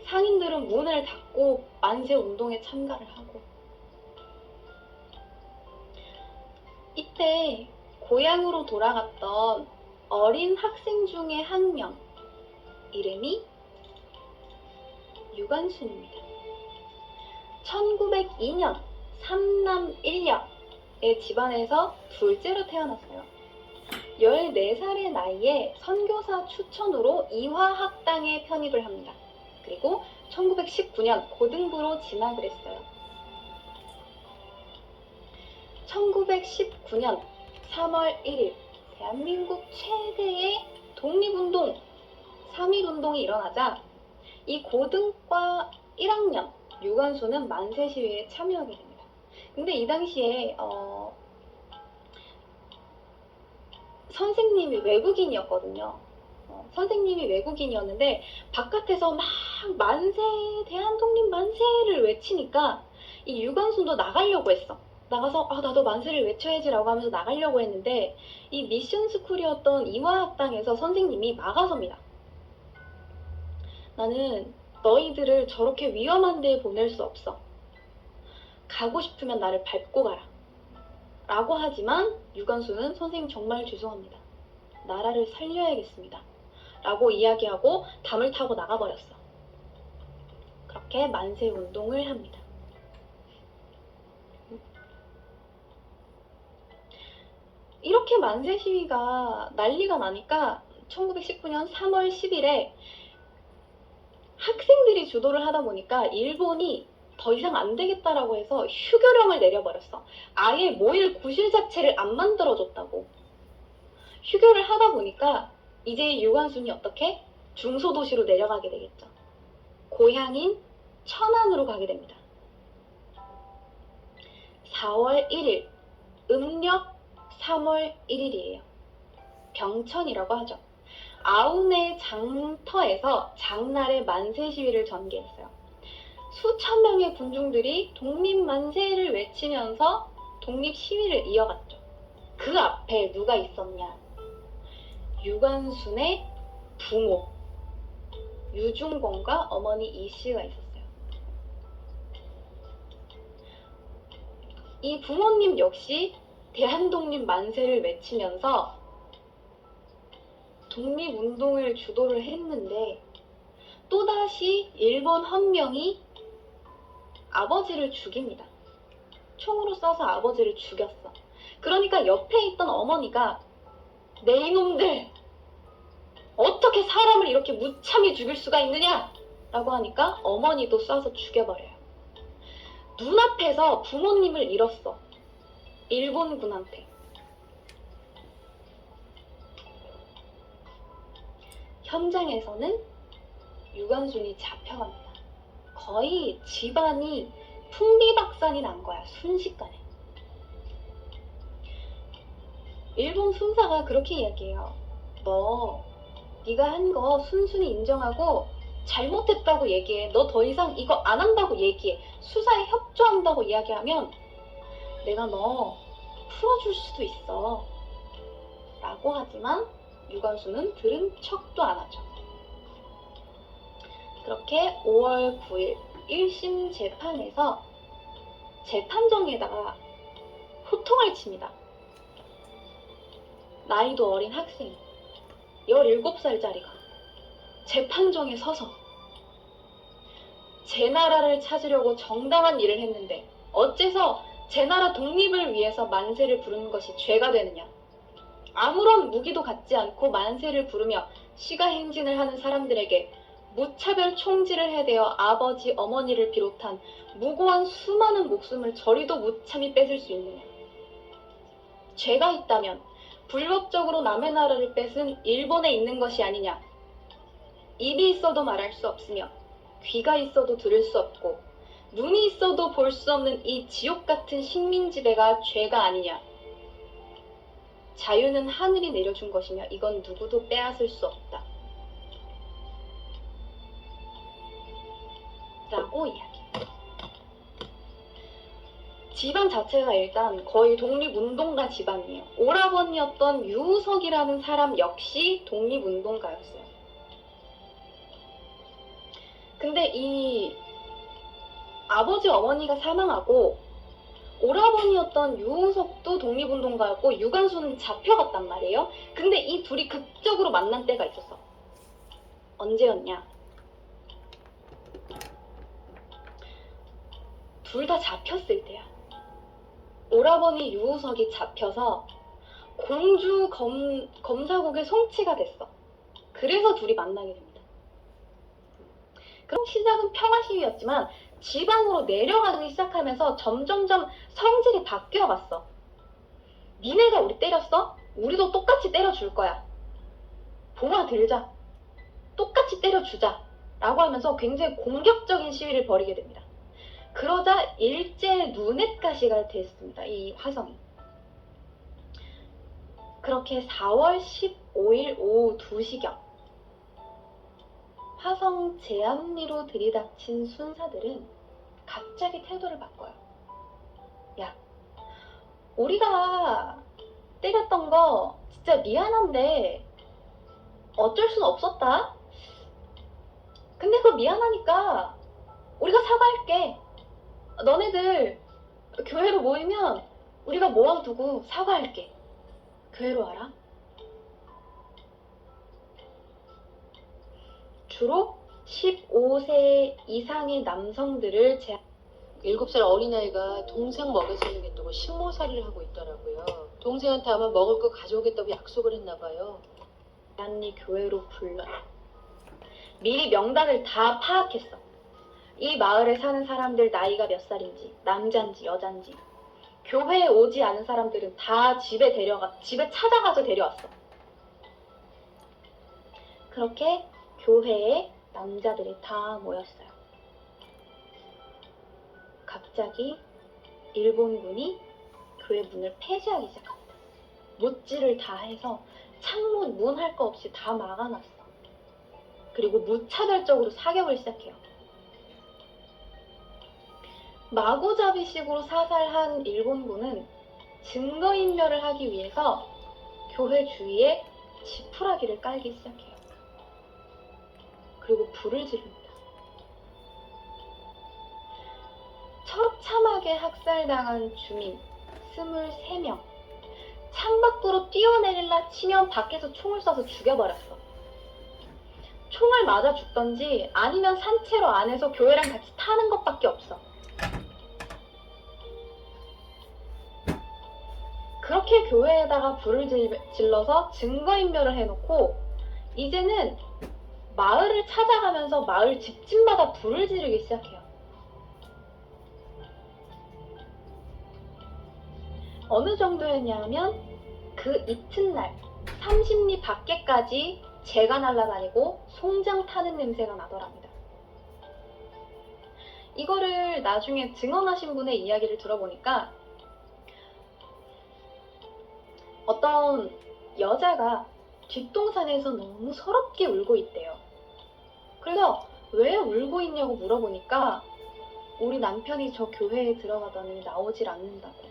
상인들은 문을 닫고 만세 운동에 참가를 하고 이때 고향으로 돌아갔던 어린 학생 중에 한 명 이름이 유관순입니다. 1902년 3남 1녀의 집안에서 둘째로 태어났어요. 14살의 나이에 선교사 추천으로 이화학당에 편입을 합니다. 그리고 1919년 고등부로 진학을 했어요. 1919년 3월 1일 대한민국 최대의 독립운동 3.1운동이 일어나자 이 고등과 1학년 유관순은 만세 시위에 참여하게 됩니다. 근데 이 당시에 선생님이 외국인이었거든요. 선생님이 외국인이었는데 바깥에서 막 만세, 대한독립 만세를 외치니까 이 유관순도 나가려고 했어. 나가서 나도 만세를 외쳐야지라고 하면서 나가려고 했는데 이 미션 스쿨이었던 이화학당에서 선생님이 막아섭니다. 나는 너희들을 저렇게 위험한 데에 보낼 수 없어. 가고 싶으면 나를 밟고 가라. 라고 하지만 유관순은 선생님 정말 죄송합니다. 나라를 살려야겠습니다. 라고 이야기하고 담을 타고 나가버렸어. 그렇게 만세 운동을 합니다. 이렇게 만세 시위가 난리가 나니까 1919년 3월 10일에 학생들이 주도를 하다 보니까 일본이 더 이상 안 되겠다라고 해서 휴교령을 내려버렸어. 아예 모일 구실 자체를 안 만들어줬다고. 휴교를 하다 보니까 이제 유관순이 어떻게? 중소도시로 내려가게 되겠죠. 고향인 천안으로 가게 됩니다. 4월 1일, 음력 3월 1일이에요. 병천이라고 하죠. 아우네 장터에서 장날의 만세 시위를 전개했어요. 수천 명의 군중들이 독립만세를 외치면서 독립 시위를 이어갔죠. 그 앞에 누가 있었냐? 유관순의 부모 유중공과 어머니 이씨가 있었어요. 이 부모님 역시 대한독립 만세를 외치면서 독립운동을 주도를 했는데 또다시 일본 헌병이 아버지를 죽입니다. 총으로 쏴서 아버지를 죽였어. 그러니까 옆에 있던 어머니가 내 이놈들 어떻게 사람을 이렇게 무참히 죽일 수가 있느냐 라고 하니까 어머니도 쏴서 죽여버려요. 눈앞에서 부모님을 잃었어. 일본군한테. 현장에서는 유관순이 잡혀갑니다. 거의 집안이 풍비박산이 난 거야. 순식간에. 일본 순사가 그렇게 이야기해요. 네가 한 거 순순히 인정하고 잘못했다고 얘기해. 너 더 이상 이거 안 한다고 얘기해. 수사에 협조한다고 이야기하면 내가 너 풀어줄 수도 있어. 라고 하지만 유관순은 들은 척도 안 하죠. 그렇게 5월 9일 1심 재판에서 재판정에다가 호통을 칩니다. 나이도 어린 학생 17살짜리가 재판정에 서서 제 나라를 찾으려고 정당한 일을 했는데 어째서 제 나라 독립을 위해서 만세를 부르는 것이 죄가 되느냐. 아무런 무기도 갖지 않고 만세를 부르며 시가행진을 하는 사람들에게 무차별 총질을 해대어 아버지, 어머니를 비롯한 무고한 수많은 목숨을 저리도 무참히 뺏을 수 있느냐. 죄가 있다면 불법적으로 남의 나라를 뺏은 일본에 있는 것이 아니냐. 입이 있어도 말할 수 없으며 귀가 있어도 들을 수 없고 눈이 있어도 볼 수 없는 이 지옥 같은 식민지배가 죄가 아니냐. 자유는 하늘이 내려준 것이며 이건 누구도 빼앗을 수 없다. 라고 이야기해요. 집안 자체가 일단 거의 독립운동가 집안이에요. 오라버니였던 유우석이라는 사람 역시 독립운동가였어요. 근데 이 아버지 어머니가 사망하고 오라버니였던 유우석도 독립운동가였고 유관순은 잡혀갔단 말이에요. 근데 이 둘이 극적으로 만난 때가 있었어. 언제였냐? 둘 다 잡혔을 때야. 오라버니 유우석이 잡혀서 공주 검사국의 송치가 됐어. 그래서 둘이 만나게 됩니다. 그럼 시작은 평화 시위였지만 지방으로 내려가기 시작하면서 점점점 성질이 바뀌어갔어. 니네가 우리 때렸어? 우리도 똑같이 때려줄 거야. 보마 들자. 똑같이 때려주자. 라고 하면서 굉장히 공격적인 시위를 벌이게 됩니다. 그러자 일제 눈엣가시가 됐습니다. 이 화성이. 그렇게 4월 15일 오후 2시경 화성 제암리로 들이닥친 순사들은 갑자기 태도를 바꿔요. 야, 우리가 때렸던 거 진짜 미안한데 어쩔 순 없었다. 근데 그거 미안하니까 우리가 사과할게. 너네들 교회로 모이면 우리가 모아두고 사과할게. 교회로 와라. 주로 15세 이상의 남성들을 7살 어린아이가 동생 먹여주겠다고 식모살이를 하고 있더라고요. 동생한테 아마 먹을 거 가져오겠다고 약속을 했나 봐요. 제한리 교회로 불러요. 미리 명단을 다 파악했어. 이 마을에 사는 사람들 나이가 몇 살인지, 남잔지 여잔지. 교회에 오지 않은 사람들은 다 집에 찾아가서 데려왔어. 그렇게 교회에 남자들이 다 모였어요. 갑자기 일본군이 교회 문을 폐쇄하기 시작합니다. 못질을 다 해서 창문, 문 할 거 없이 다 막아놨어. 그리고 무차별적으로 사격을 시작해요. 마구잡이식으로 사살한 일본군은 증거인멸을 하기 위해서 교회 주위에 지푸라기를 깔기 시작해요. 그리고 불을 지릅니다. 처참하게 학살당한 주민 23명. 창밖으로 뛰어내릴라 치면 밖에서 총을 쏴서 죽여버렸어. 총을 맞아 죽던지 아니면 산채로 안에서 교회랑 같이 타는 것밖에 없어. 그렇게 교회에다가 불을 질러서 증거인멸을 해놓고 이제는 마을을 찾아가면서 마을 집집마다 불을 지르기 시작해요. 어느 정도였냐면 그 이튿날 30리 밖에까지 재가 날아다니고 송장 타는 냄새가 나더랍니다. 이거를 나중에 증언하신 분의 이야기를 들어보니까 어떤 여자가 뒷동산에서 너무 서럽게 울고 있대요. 그래서 왜 울고 있냐고 물어보니까 우리 남편이 저 교회에 들어가더니 나오질 않는다고.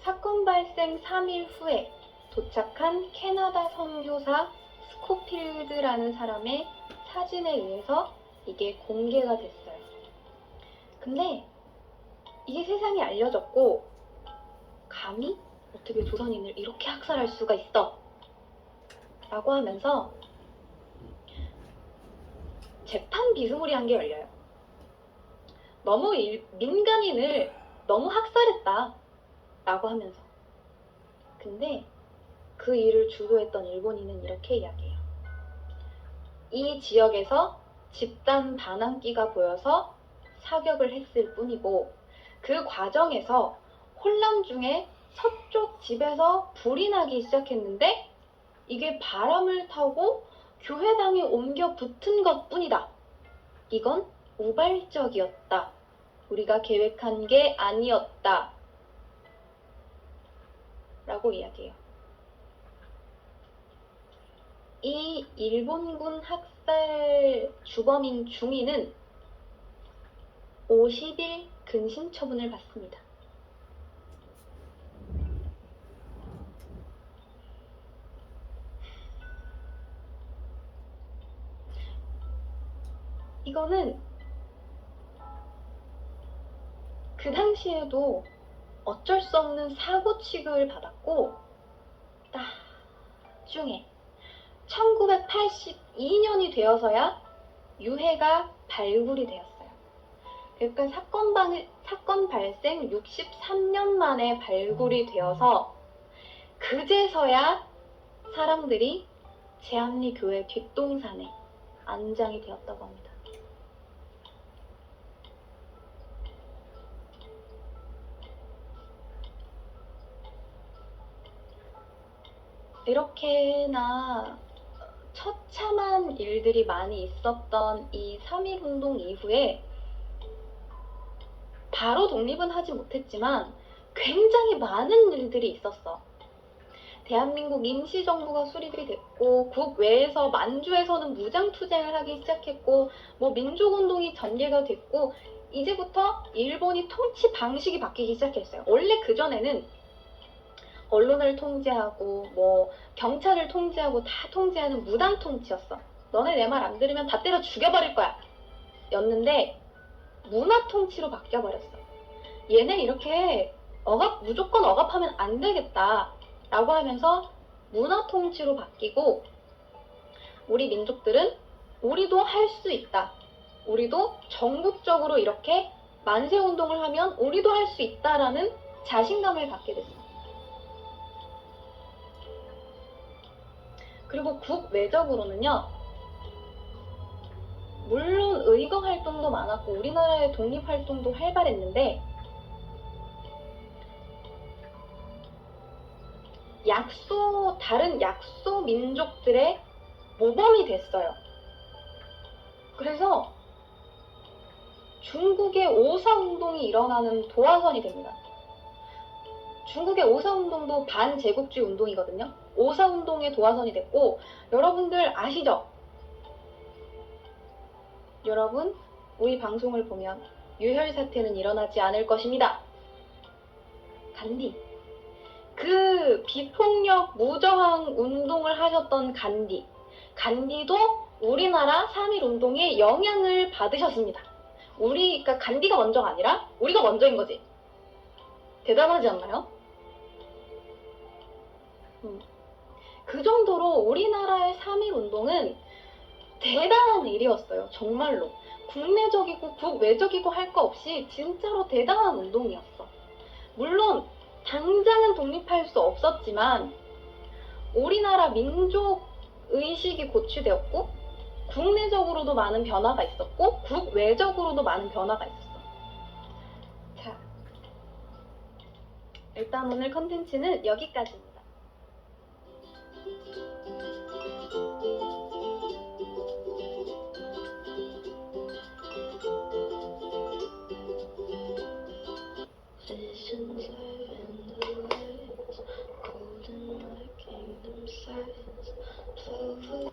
사건 발생 3일 후에 도착한 캐나다 선교사 스코필드라는 사람의 사진에 의해서 이게 공개가 됐어요. 근데 이게 세상에 알려졌고 감히 어떻게 조선인을 이렇게 학살할 수가 있어? 라고 하면서 재판 비스무리한 게 열려요. 너무 민간인을 너무 학살했다 라고 하면서. 근데 그 일을 주도했던 일본인은 이렇게 이야기해요. 이 지역에서 집단 반항기가 보여서 사격을 했을 뿐이고 그 과정에서 혼란 중에 서쪽 집에서 불이 나기 시작했는데 이게 바람을 타고 교회당에 옮겨 붙은 것 뿐이다. 이건 우발적이었다. 우리가 계획한 게 아니었다. 라고 이야기해요. 이 일본군 학살 주범인 중위는 50일 근신 처분을 받습니다. 이거는 그 당시에도 어쩔 수 없는 사고 취급을 받았고 나중에 1982년이 되어서야 유해가 발굴이 되었어요. 그러니까 사건 발생 63년 만에 발굴이 되어서 그제서야 사람들이 제암리 교회 뒷동산에 안장이 되었다고 합니다. 이렇게나 처참한 일들이 많이 있었던 이 3.1운동 이후에 바로 독립은 하지 못했지만 굉장히 많은 일들이 있었어. 대한민국 임시정부가 수립이 됐고 국외에서 만주에서는 무장투쟁을 하기 시작했고 민족운동이 전개가 됐고 이제부터 일본이 통치 방식이 바뀌기 시작했어요. 원래 그전에는 언론을 통제하고 경찰을 통제하고 다 통제하는 무당 통치였어. 너네 내 말 안 들으면 다 때려 죽여버릴 거야 였는데 문화 통치로 바뀌어버렸어. 얘네 이렇게 무조건 억압하면 안 되겠다. 라고 하면서 문화 통치로 바뀌고 우리 민족들은 우리도 할 수 있다. 우리도 전국적으로 이렇게 만세운동을 하면 우리도 할 수 있다라는 자신감을 갖게 됐어요. 그리고 국외적으로는요. 물론 의거 활동도 많았고 우리나라의 독립 활동도 활발했는데 다른 약소 민족들의 모범이 됐어요. 그래서 중국의 오사운동이 일어나는 도화선이 됩니다. 중국의 오사운동도 반제국주의 운동이거든요. 오사운동의 도화선이 됐고 여러분들 아시죠? 여러분, 우리 방송을 보면 유혈 사태는 일어나지 않을 것입니다. 간디. 그 비폭력 무저항 운동을 하셨던 간디도 우리나라 3.1 운동에 영향을 받으셨습니다. 그러니까 간디가 먼저가 아니라 우리가 먼저인 거지. 대단하지 않나요? 그 정도로 우리나라의 3.1 운동은 대단한 일이었어요. 정말로. 국내적이고 국외적이고 할 거 없이 진짜로 대단한 운동이었어. 물론 당장은 독립할 수 없었지만 우리나라 민족 의식이 고취되었고 국내적으로도 많은 변화가 있었고 국외적으로도 많은 변화가 있었어. 자, 일단 오늘 컨텐츠는 여기까지입니다. Visions are in the lights, golden like kingdom sights, 12.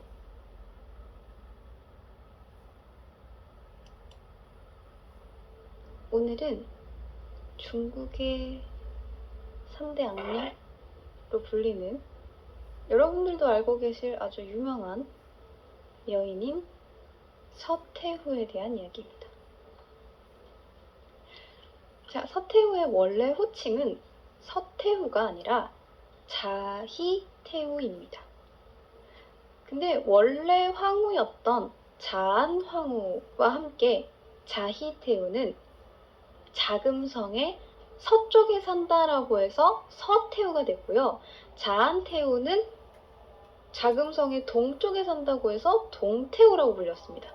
오늘은 중국의 3대 악녀로 불리는 여러분들도 알고 계실 아주 유명한 여인인 서태후에 대한 이야기입니다. 자, 서태후의 원래 호칭은 서태후가 아니라 자희태후입니다. 근데 원래 황후였던 자안황후와 함께 자희태후는 자금성의 서쪽에 산다라고 해서 서태후가 됐고요. 자안태후는 자금성의 동쪽에 산다고 해서 동태후라고 불렸습니다.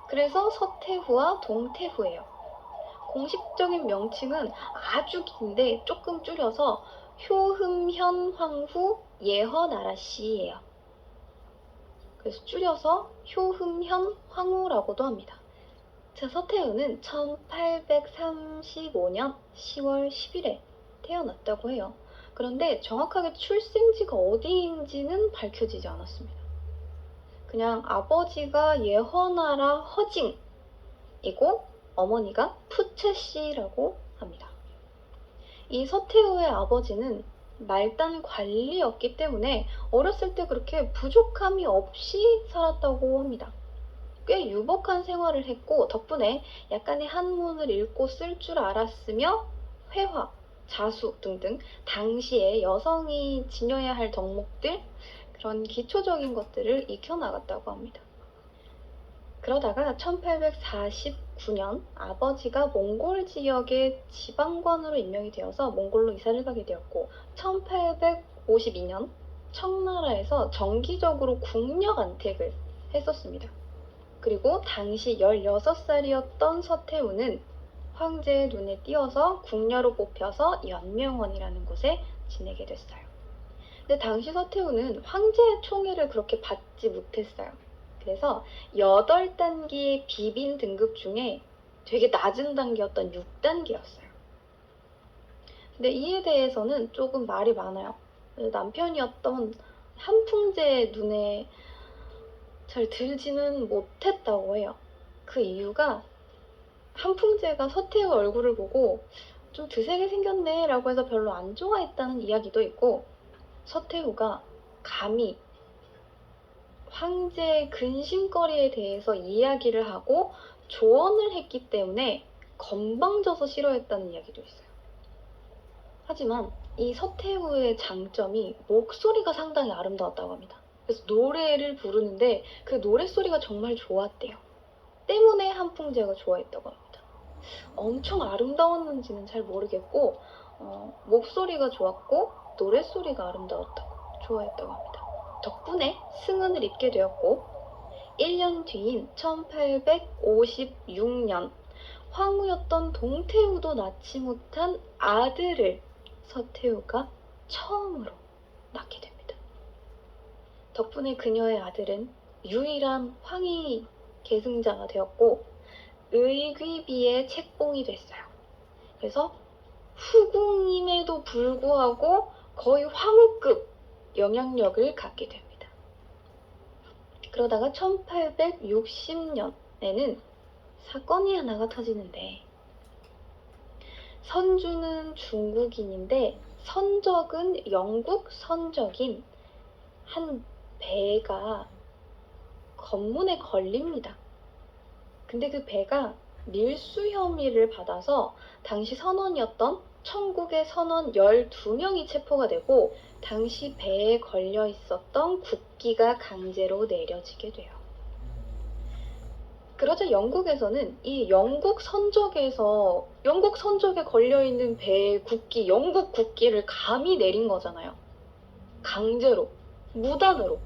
그래서 서태후와 동태후예요. 공식적인 명칭은 아주 긴데 조금 줄여서 효흠현 황후 예허나라씨예요. 그래서 줄여서 효흠현 황후라고도 합니다. 자, 서태후는 1835년 10월 10일에 태어났다고 해요. 그런데 정확하게 출생지가 어디인지는 밝혀지지 않았습니다. 그냥 아버지가 예허나라 허징이고 어머니가 푸채씨라고 합니다. 이 서태후의 아버지는 말단 관리였기 때문에 어렸을 때 그렇게 부족함이 없이 살았다고 합니다. 꽤 유복한 생활을 했고 덕분에 약간의 한문을 읽고 쓸 줄 알았으며 회화, 자수 등등 당시에 여성이 지녀야 할 덕목들 그런 기초적인 것들을 익혀나갔다고 합니다. 그러다가 1849년 아버지가 몽골 지역의 지방관으로 임명이 되어서 몽골로 이사를 가게 되었고 1852년 청나라에서 정기적으로 국력 안택을 했었습니다. 그리고 당시 16살이었던 서태후는 황제의 눈에 띄어서 궁녀로 뽑혀서 연명원이라는 곳에 지내게 됐어요. 근데 당시 서태후는 황제의 총애를 그렇게 받지 못했어요. 그래서 8단계의 비빈 등급 중에 되게 낮은 단계였던 6단계였어요. 근데 이에 대해서는 조금 말이 많아요. 남편이었던 한풍제의 눈에 잘 들지는 못했다고 해요. 그 이유가 한풍제가 서태후 얼굴을 보고 좀 드세게 생겼네 라고 해서 별로 안 좋아했다는 이야기도 있고 서태후가 감히 황제의 근심거리에 대해서 이야기를 하고 조언을 했기 때문에 건방져서 싫어했다는 이야기도 있어요. 하지만 이 서태후의 장점이 목소리가 상당히 아름다웠다고 합니다. 그래서 노래를 부르는데 그 노랫소리가 정말 좋았대요. 때문에 한풍제가 좋아했다고 합니다. 엄청 아름다웠는지는 잘 모르겠고 목소리가 좋았고 노랫소리가 아름다웠다고 좋아했다고 합니다. 덕분에 승은을 입게 되었고 1년 뒤인 1856년 황후였던 동태후도 낳지 못한 아들을 서태후가 처음으로 낳게 됩니다. 덕분에 그녀의 아들은 유일한 황희 계승자가 되었고 의귀비의 책봉이 됐어요. 그래서 후궁임에도 불구하고 거의 황후급 영향력을 갖게 됩니다. 그러다가 1860년에는 사건이 하나가 터지는데 선주는 중국인인데 선적은 영국 선적인 한 배가 검문에 걸립니다. 근데 그 배가 밀수 혐의를 받아서 당시 선원이었던 천국의 선원 12명이 체포가 되고 당시 배에 걸려 있었던 국기가 강제로 내려지게 돼요. 그러자 영국에서는 이 영국 선적에 걸려있는 배의 국기, 영국 국기를 감히 내린 거잖아요. 강제로, 무단으로.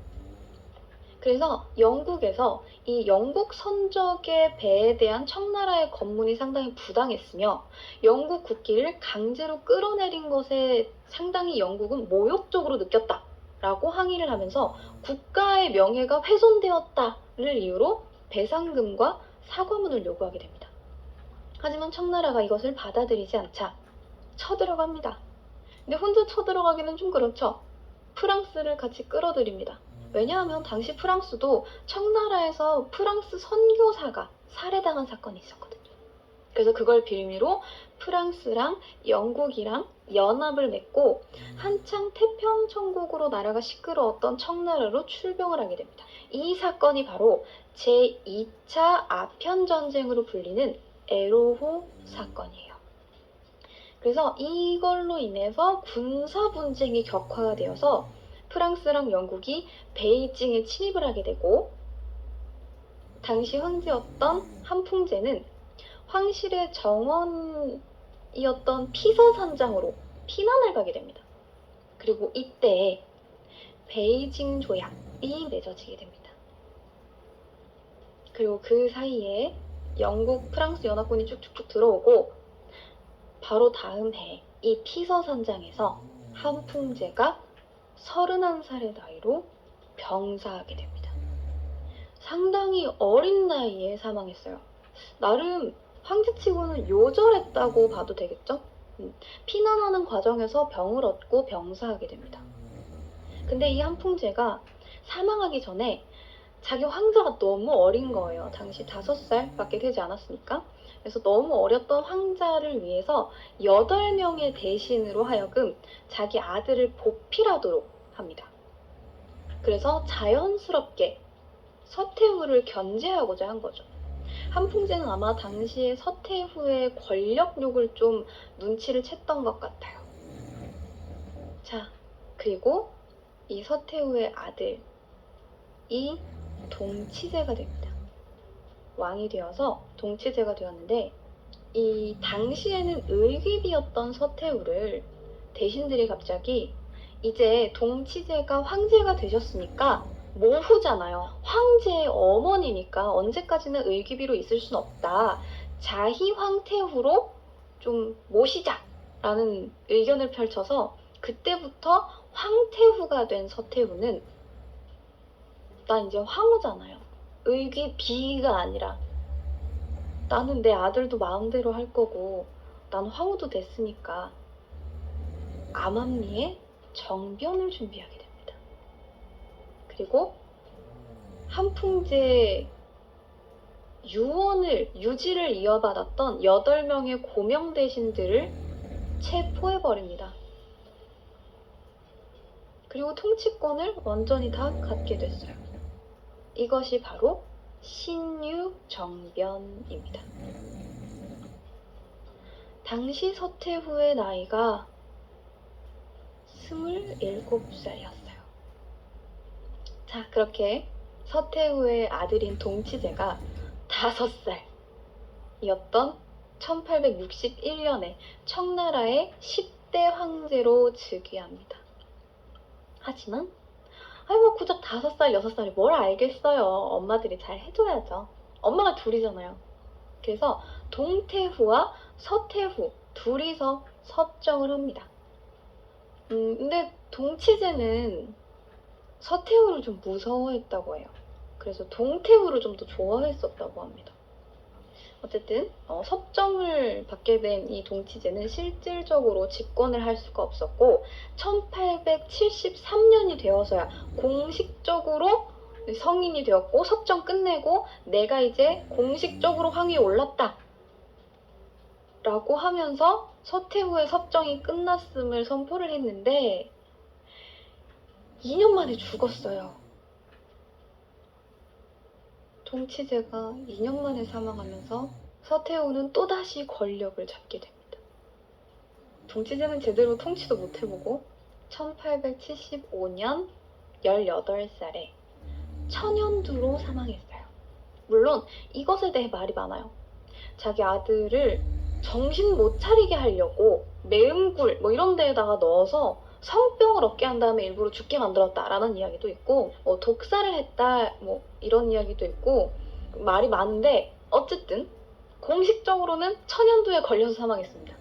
그래서 영국에서 이 영국 선적의 배에 대한 청나라의 검문이 상당히 부당했으며 영국 국기를 강제로 끌어내린 것에 상당히 영국은 모욕적으로 느꼈다라고 항의를 하면서 국가의 명예가 훼손되었다를 이유로 배상금과 사과문을 요구하게 됩니다. 하지만 청나라가 이것을 받아들이지 않자 쳐들어갑니다. 근데 혼자 쳐들어가기는 좀 그렇죠. 프랑스를 같이 끌어들입니다. 왜냐하면 당시 프랑스도 청나라에서 프랑스 선교사가 살해당한 사건이 있었거든요. 그래서 그걸 빌미로 프랑스랑 영국이랑 연합을 맺고 한창 태평천국으로 나라가 시끄러웠던 청나라로 출병을 하게 됩니다. 이 사건이 바로 제2차 아편전쟁으로 불리는 에로호 사건이에요. 그래서 이걸로 인해서 군사 분쟁이 격화가 되어서 프랑스랑 영국이 베이징에 침입을 하게 되고 당시 황제였던 한풍제는 황실의 정원이었던 피서산장으로 피난을 가게 됩니다. 그리고 이때 베이징 조약이 맺어지게 됩니다. 그리고 그 사이에 영국, 프랑스 연합군이 쭉쭉쭉 들어오고 바로 다음 해 이 피서산장에서 한풍제가 31살의 나이로 병사하게 됩니다. 상당히 어린 나이에 사망했어요. 나름 황제치고는 요절했다고 봐도 되겠죠? 피난하는 과정에서 병을 얻고 병사하게 됩니다. 근데 이 한풍제가 사망하기 전에 자기 황자가 너무 어린 거예요. 당시 5살밖에 되지 않았으니까. 그래서 너무 어렸던 황자를 위해서 8명의 대신으로 하여금 자기 아들을 보필하도록 합니다. 그래서 자연스럽게 서태후를 견제하고자 한 거죠. 한풍제는 아마 당시에 서태후의 권력욕을 좀 눈치를 챘던 것 같아요. 자, 그리고 이 서태후의 아들이 동치제가 됩니다. 왕이 되어서 동치제가 되었는데 이 당시에는 의귀비였던 서태후를 대신들이 갑자기 이제 동치제가 황제가 되셨으니까 모후잖아요. 황제의 어머니니까 언제까지나 의귀비로 있을 순 없다. 자희 황태후로 좀 모시자라는 의견을 펼쳐서 그때부터 황태후가 된 서태후는 난 이제 황후잖아요. 의귀비가 아니라 나는 내 아들도 마음대로 할 거고 난 황후도 됐으니까 암암리에 정변을 준비하게 됩니다. 그리고 한풍제 유지를 이어받았던 8명의 고명 대신들을 체포해버립니다. 그리고 통치권을 완전히 다 갖게 됐어요. 이것이 바로 신유정변입니다. 당시 서태후의 나이가 27살이었어요. 자, 그렇게 서태후의 아들인 동치제가 5살이었던 1861년에 청나라의 10대 황제로 즉위합니다. 하지만 뭐 고작 5살, 6살이 뭘 알겠어요. 엄마들이 잘 해줘야죠. 엄마가 둘이잖아요. 그래서 동태후와 서태후 둘이서 섭정을 합니다. 근데 동치제는 서태후를 좀 무서워했다고 해요. 그래서 동태후를 좀 더 좋아했었다고 합니다. 어쨌든 섭정을 받게 된 이 동치제는 실질적으로 집권을 할 수가 없었고 1873년이 되어서야 공식적으로 성인이 되었고 섭정 끝내고 내가 이제 공식적으로 황위에 올랐다 라고 하면서 서태후의 섭정이 끝났음을 선포를 했는데 2년 만에 죽었어요. 동치제가 2년 만에 사망하면서 서태후는 또다시 권력을 잡게 됩니다. 동치제는 제대로 통치도 못 해보고 1875년 18살에 천연두로 사망했어요. 물론 이것에 대해 말이 많아요. 자기 아들을 정신 못 차리게 하려고 매음굴 이런 데에다가 넣어서 성병을 얻게 한 다음에 일부러 죽게 만들었다라는 이야기도 있고 독살을 했다 이런 이야기도 있고 말이 많은데 어쨌든 공식적으로는 천연두에 걸려서 사망했습니다.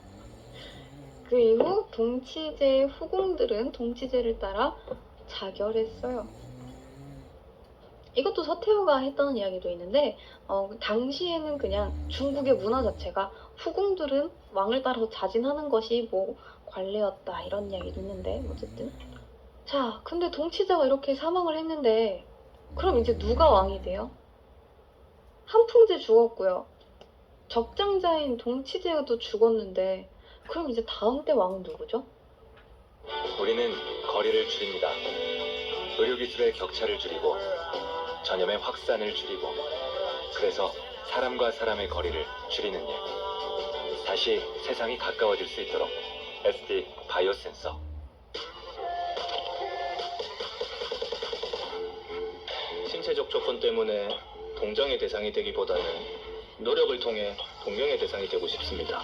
그 이후 동치제의 후궁들은 동치제를 따라 자결했어요. 이것도 서태후가 했다는 이야기도 있는데 당시에는 그냥 중국의 문화 자체가 후궁들은 왕을 따라서 자진하는 것이 관례였다 이런 이야기도 있는데 어쨌든 자, 근데 동치제가 이렇게 사망을 했는데 그럼 이제 누가 왕이 돼요? 한풍제 죽었고요. 적장자인 동치제도 죽었는데 그럼 이제 다음 때 왕은 누구죠? 우리는 거리를 줄입니다. 의료기술의 격차를 줄이고 전염의 확산을 줄이고 그래서 사람과 사람의 거리를 줄이는 일. 다시 세상이 가까워질 수 있도록 SD 바이오 센서. 신체적 조건 때문에 동정의 대상이 되기보다는 노력을 통해 동경의 대상이 되고 싶습니다.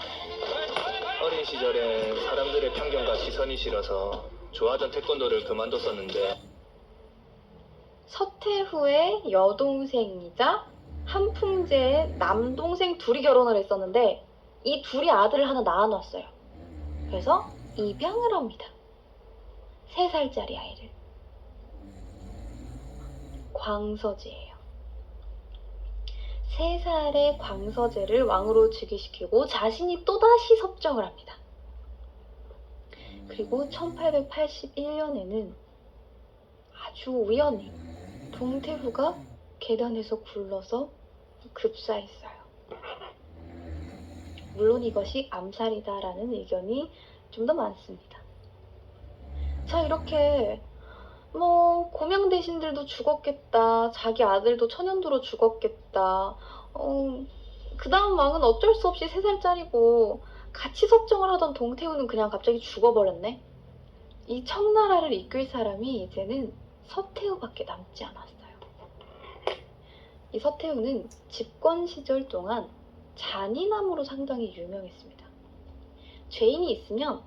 어린 시절에 사람들의 편견과 시선이 싫어서 좋아하던 태권도를 그만뒀었는데 서태후의 여동생이자 한풍제의 남동생 둘이 결혼을 했었는데 이 둘이 아들을 하나 낳아놨어요. 그래서 입양을 합니다. 3살짜리 아이를. 광서제예요. 3살의 광서제를 왕으로 즉위시키고 자신이 또다시 섭정을 합니다. 그리고 1881년에는 아주 우연히 동태후가 계단에서 굴러서 급사했어요. 물론 이것이 암살이다라는 의견이 좀 더 많습니다. 자, 이렇게 고명 대신들도 죽었겠다. 자기 아들도 천연두로 죽었겠다. 그 다음 왕은 어쩔 수 없이 3살짜리고 같이 섭정을 하던 동태후는 그냥 갑자기 죽어버렸네. 이 청나라를 이끌 사람이 이제는 서태후밖에 남지 않았어요. 이 서태후는 집권 시절 동안 잔인함으로 상당히 유명했습니다. 죄인이 있으면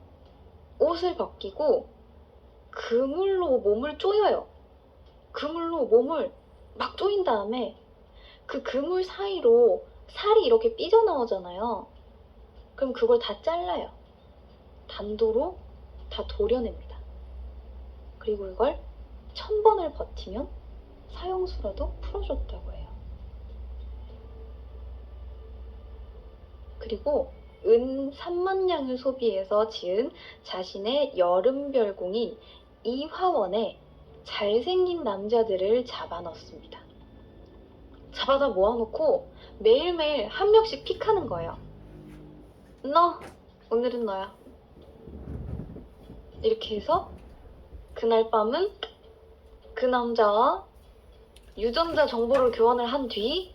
옷을 벗기고 그물로 몸을 조여요. 그물로 몸을 막 조인 다음에 그 그물 사이로 살이 이렇게 삐져나오잖아요. 그럼 그걸 다 잘라요. 단도로 다 도려냅니다. 그리고 이걸 1000번을 버티면 사형수라도 풀어줬다고 해요. 그리고 은 3만 냥을 소비해서 지은 자신의 여름별궁인 이화원에 잘생긴 남자들을 잡아넣습니다. 잡아다 모아놓고 매일매일 한 명씩 픽하는 거예요. 너, 오늘은 너야. 이렇게 해서 그날 밤은 그 남자와 유전자 정보를 교환을 한 뒤